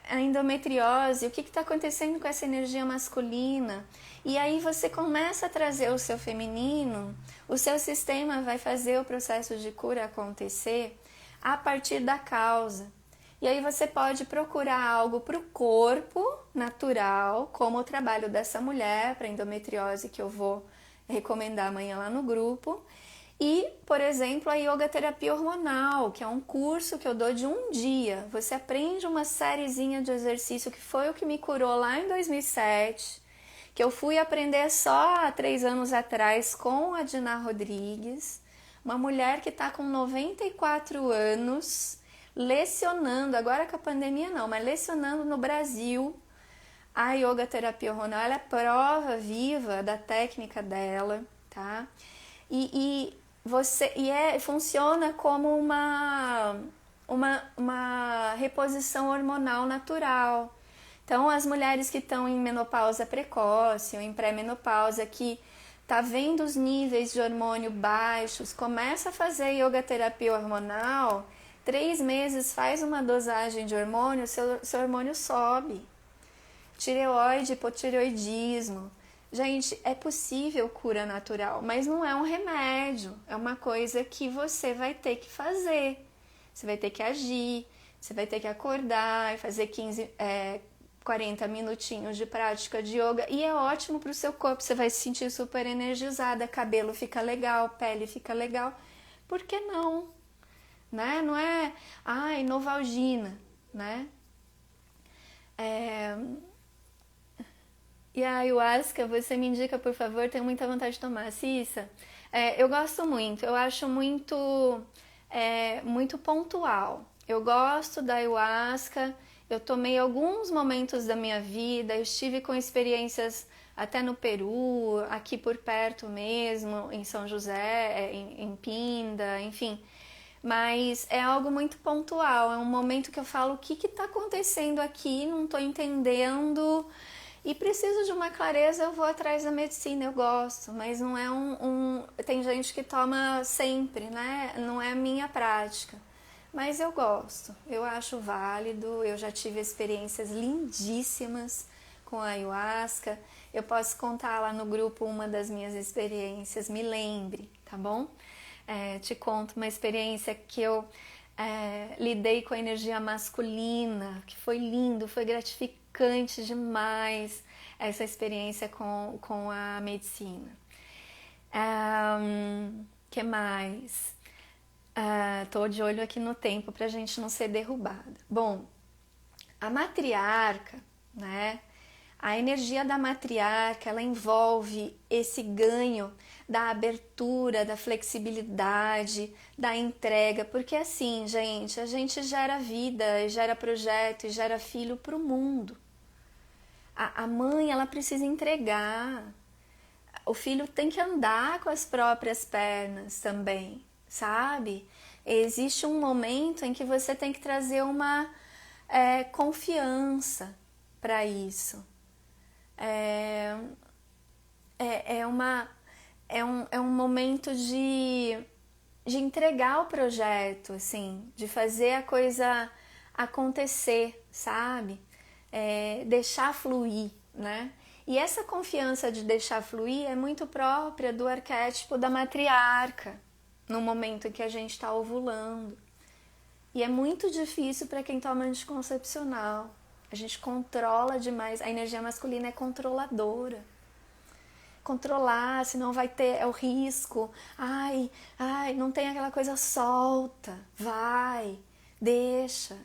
A endometriose? O que está acontecendo com essa energia masculina? E aí você começa a trazer o seu feminino, o seu sistema vai fazer o processo de cura acontecer a partir da causa. E aí você pode procurar algo para o corpo natural, como o trabalho dessa mulher para endometriose, que eu vou recomendar amanhã lá no grupo. E, por exemplo, a yoga terapia hormonal, que é um curso que eu dou de 1 dia. Você aprende uma sériezinha de exercício, que foi o que me curou lá em 2007, que eu fui aprender só há 3 anos atrás com a Diná Rodrigues, uma mulher que está com 94 anos, lecionando, agora com a pandemia não, mas lecionando no Brasil a yoga terapia hormonal. Ela é prova viva da técnica dela, tá? Funciona como uma reposição hormonal natural. Então, as mulheres que estão em menopausa precoce ou em pré-menopausa, que tá vendo os níveis de hormônio baixos, começa a fazer yoga terapia hormonal, 3 meses faz uma dosagem de hormônio, seu hormônio sobe. Tireoide, hipotireoidismo. Gente, é possível cura natural, mas não é um remédio, é uma coisa que você vai ter que fazer. Você vai ter que agir, você vai ter que acordar e fazer 40 minutinhos de prática de yoga, e é ótimo para o seu corpo, você vai se sentir super energizada, cabelo fica legal, pele fica legal. Por que não? Né? Não é, Novalgina, né? E a ayahuasca, você me indica, por favor, tenho muita vontade de tomar. Cissa, eu gosto muito, eu acho muito pontual. Eu gosto da ayahuasca, eu tomei alguns momentos da minha vida, eu estive com experiências até no Peru, aqui por perto mesmo, em São José, em Pinda, enfim. Mas é algo muito pontual, é um momento que eu falo, o que está acontecendo aqui, não estou entendendo e preciso de uma clareza, eu vou atrás da medicina, eu gosto, mas não é tem gente que toma sempre, né? Não é a minha prática. Mas eu gosto, eu acho válido, eu já tive experiências lindíssimas com a ayahuasca. Eu posso contar lá no grupo uma das minhas experiências, me lembre, tá bom? Te conto uma experiência que eu lidei com a energia masculina, que foi lindo, foi gratificante demais essa experiência com a medicina. Que mais? Tô de olho aqui no tempo pra gente não ser derrubada. Bom, a matriarca, né? A energia da matriarca, ela envolve esse ganho da abertura, da flexibilidade, da entrega, porque assim, gente, a gente gera vida, gera projeto e gera filho pro mundo. A mãe, ela precisa entregar. O filho tem que andar com as próprias pernas também, sabe? Existe um momento em que você tem que trazer uma confiança para isso. É um momento de entregar o projeto, assim, de fazer a coisa acontecer, sabe? Deixar fluir, né? E essa confiança de deixar fluir é muito própria do arquétipo da matriarca, no momento em que a gente está ovulando. E é muito difícil para quem toma anticoncepcional. A gente controla demais, a energia masculina é controladora. Controlar, senão vai ter o risco. Ai, não tem aquela coisa solta. Vai, deixa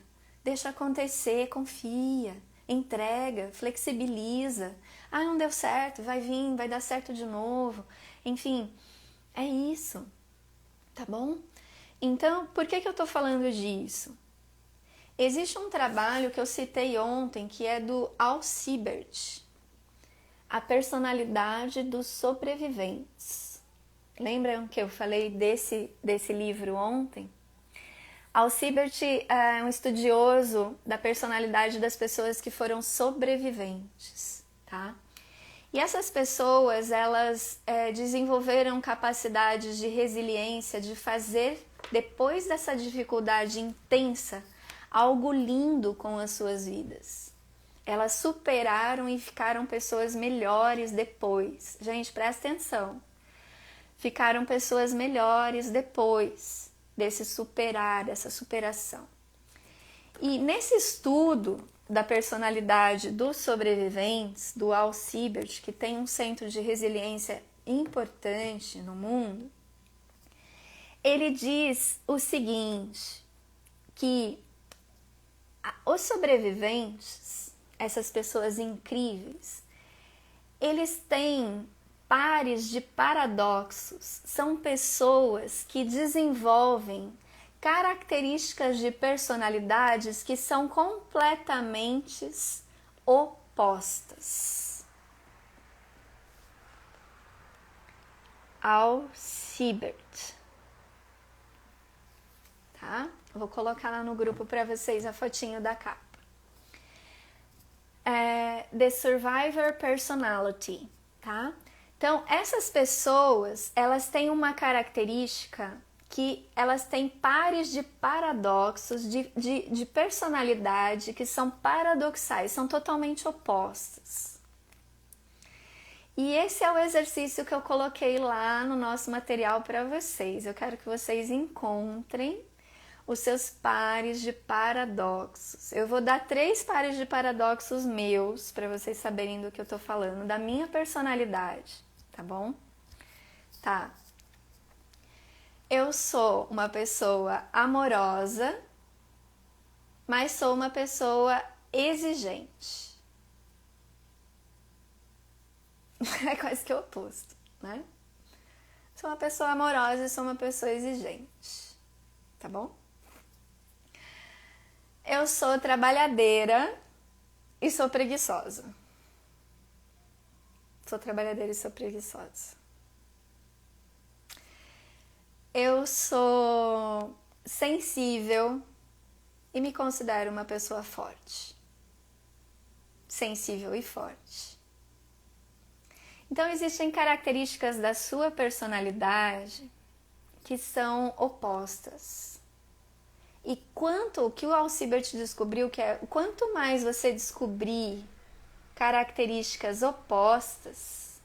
acontecer, confia, entrega, flexibiliza. Não deu certo, vai vir, vai dar certo de novo. Enfim, é isso, tá bom? Então, por que eu tô falando disso? Existe um trabalho que eu citei ontem, que é do Al Siebert, A Personalidade dos Sobreviventes. Lembram que eu falei desse livro ontem? Al Siebert é um estudioso da personalidade das pessoas que foram sobreviventes, tá? E essas pessoas, elas desenvolveram capacidades de resiliência, de fazer, depois dessa dificuldade intensa, algo lindo com as suas vidas. Elas superaram e ficaram pessoas melhores depois. Gente, presta atenção. Ficaram pessoas melhores depois desse superar, dessa superação. E nesse estudo da personalidade dos sobreviventes, do Al Siebert, que tem um centro de resiliência importante no mundo, ele diz o seguinte, que os sobreviventes, essas pessoas incríveis, eles têm pares de paradoxos, são pessoas que desenvolvem características de personalidades que são completamente opostas. Ao Siebert. Tá? Vou colocar lá no grupo para vocês a fotinho da capa. The Survivor Personality, tá? Então, essas pessoas, elas têm uma característica que elas têm pares de paradoxos, de personalidade que são paradoxais, são totalmente opostas. E esse é o exercício que eu coloquei lá no nosso material para vocês. Eu quero que vocês encontrem os seus pares de paradoxos. Eu vou dar 3 pares de paradoxos meus para vocês saberem do que eu tô falando, da minha personalidade, tá bom? Tá. Eu sou uma pessoa amorosa, mas sou uma pessoa exigente. É quase que o oposto, né? Sou uma pessoa amorosa e sou uma pessoa exigente, tá bom? Eu sou trabalhadeira e sou preguiçosa. Sou trabalhadeira e sou preguiçosa. Eu sou sensível e me considero uma pessoa forte. Sensível e forte. Então, existem características da sua personalidade que são opostas. E o que o Alcibert descobriu, que é quanto mais você descobrir características opostas,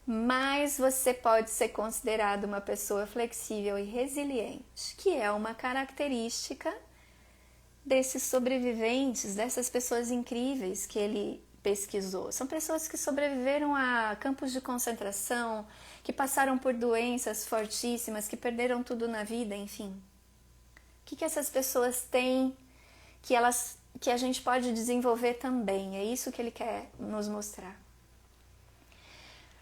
mais você pode ser considerado uma pessoa flexível e resiliente, que é uma característica desses sobreviventes, dessas pessoas incríveis que ele pesquisou. São pessoas que sobreviveram a campos de concentração, que passaram por doenças fortíssimas, que perderam tudo na vida, enfim. O que essas pessoas têm que a gente pode desenvolver também? É isso que ele quer nos mostrar.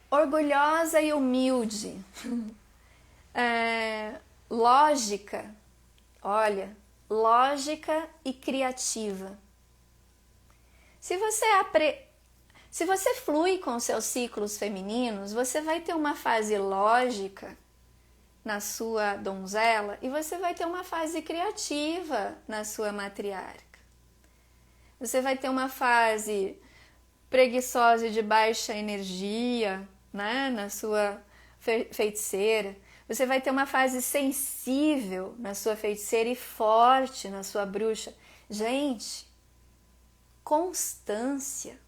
Orgulhosa e humilde. Lógica. Olha, lógica e criativa. Se você flui com seus ciclos femininos, você vai ter uma fase lógica na sua donzela e você vai ter uma fase criativa na sua matriarca. Você vai ter uma fase preguiçosa e de baixa energia, né, na sua feiticeira. Você vai ter uma fase sensível na sua feiticeira e forte na sua bruxa. Gente, constância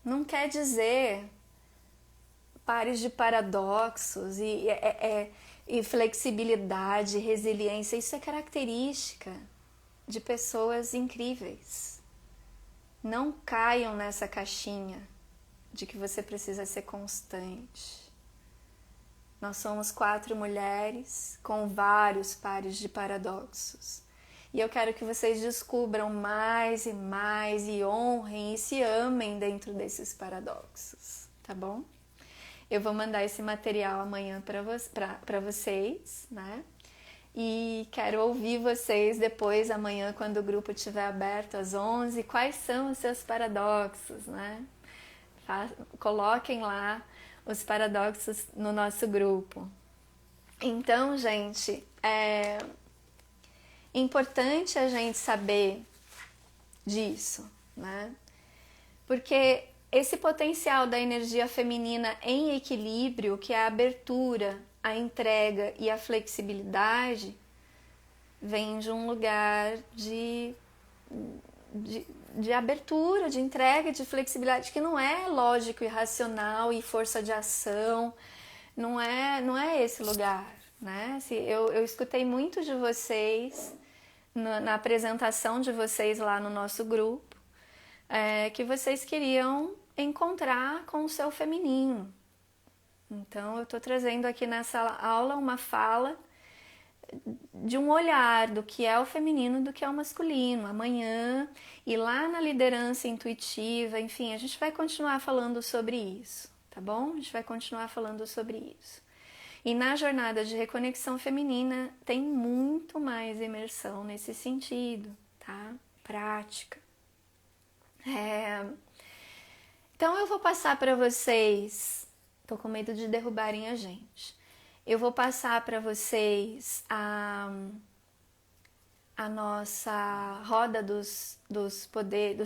não quer dizer pares de paradoxos e flexibilidade, resiliência. Isso é característica de pessoas incríveis. Não caiam nessa caixinha de que você precisa ser constante. Nós somos 4 mulheres com vários pares de paradoxos. E eu quero que vocês descubram mais e mais e honrem e se amem dentro desses paradoxos, tá bom? Eu vou mandar esse material amanhã para vocês, né? E quero ouvir vocês depois, amanhã, quando o grupo estiver aberto às 11, quais são os seus paradoxos, né? Coloquem lá os paradoxos no nosso grupo. Então, gente, é importante a gente saber disso, né? Porque esse potencial da energia feminina em equilíbrio, que é a abertura, a entrega e a flexibilidade, vem de um lugar de abertura, de entrega, de flexibilidade, que não é lógico e racional e força de ação, não é esse lugar, né? Eu escutei muito de vocês na apresentação de vocês lá no nosso grupo, que vocês queriam encontrar com o seu feminino. Então, eu estou trazendo aqui nessa aula uma fala de um olhar do que é o feminino e do que é o masculino. Amanhã, e lá na liderança intuitiva, enfim, a gente vai continuar falando sobre isso, tá bom? A gente vai continuar falando sobre isso. E na jornada de reconexão feminina tem muito mais imersão nesse sentido, tá? Prática. Então eu vou passar para vocês, tô com medo de derrubarem a gente. Eu vou passar para vocês a nossa roda dos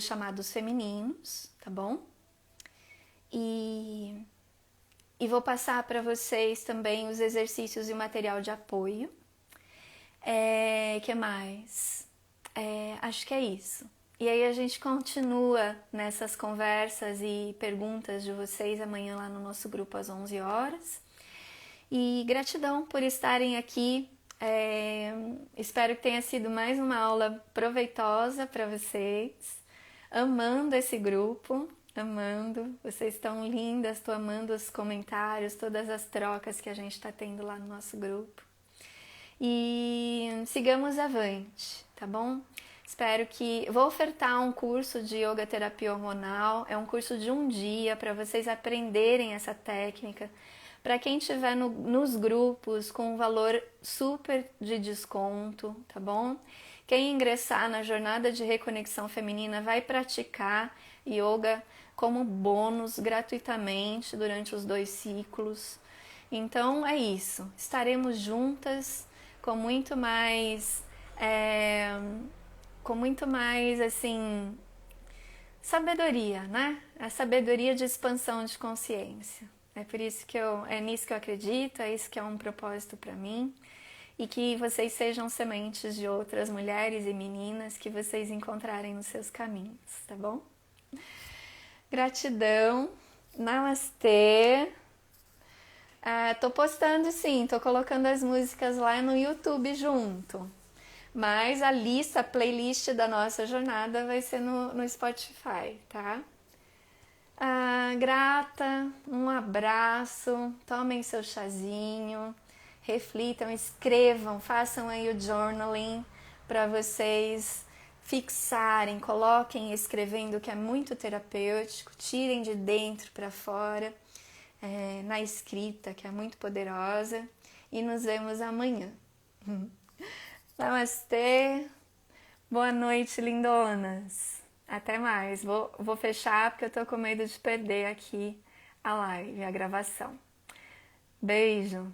chamados femininos, tá bom? E vou passar para vocês também os exercícios e o material de apoio. Que mais? Acho que é isso. E aí a gente continua nessas conversas e perguntas de vocês amanhã lá no nosso grupo às 11 horas. E gratidão por estarem aqui. Espero que tenha sido mais uma aula proveitosa para vocês. Amando esse grupo, amando. Vocês estão lindas, estou amando os comentários, todas as trocas que a gente está tendo lá no nosso grupo. E sigamos avante, tá bom? Espero que... Vou ofertar um curso de Yoga Terapia Hormonal. É um curso de 1 dia para vocês aprenderem essa técnica. Para quem estiver nos grupos com um valor super de desconto, tá bom? Quem ingressar na jornada de reconexão feminina vai praticar yoga como bônus gratuitamente durante os 2 ciclos. Então é isso. Estaremos juntas com muito mais assim, sabedoria, né? A sabedoria de expansão de consciência. É por isso que é nisso que eu acredito, é isso que é um propósito para mim. E que vocês sejam sementes de outras mulheres e meninas que vocês encontrarem nos seus caminhos, tá bom? Gratidão. Namastê. Tô postando sim, tô colocando as músicas lá no YouTube junto. Mas a playlist da nossa jornada vai ser no Spotify, tá? Grata, um abraço, tomem seu chazinho, reflitam, escrevam, façam aí o journaling para vocês fixarem, coloquem escrevendo, que é muito terapêutico, tirem de dentro para fora, na escrita, que é muito poderosa, e nos vemos amanhã. Namastê, boa noite, lindonas. Até mais. Vou fechar porque eu tô com medo de perder aqui a live, a gravação. Beijo.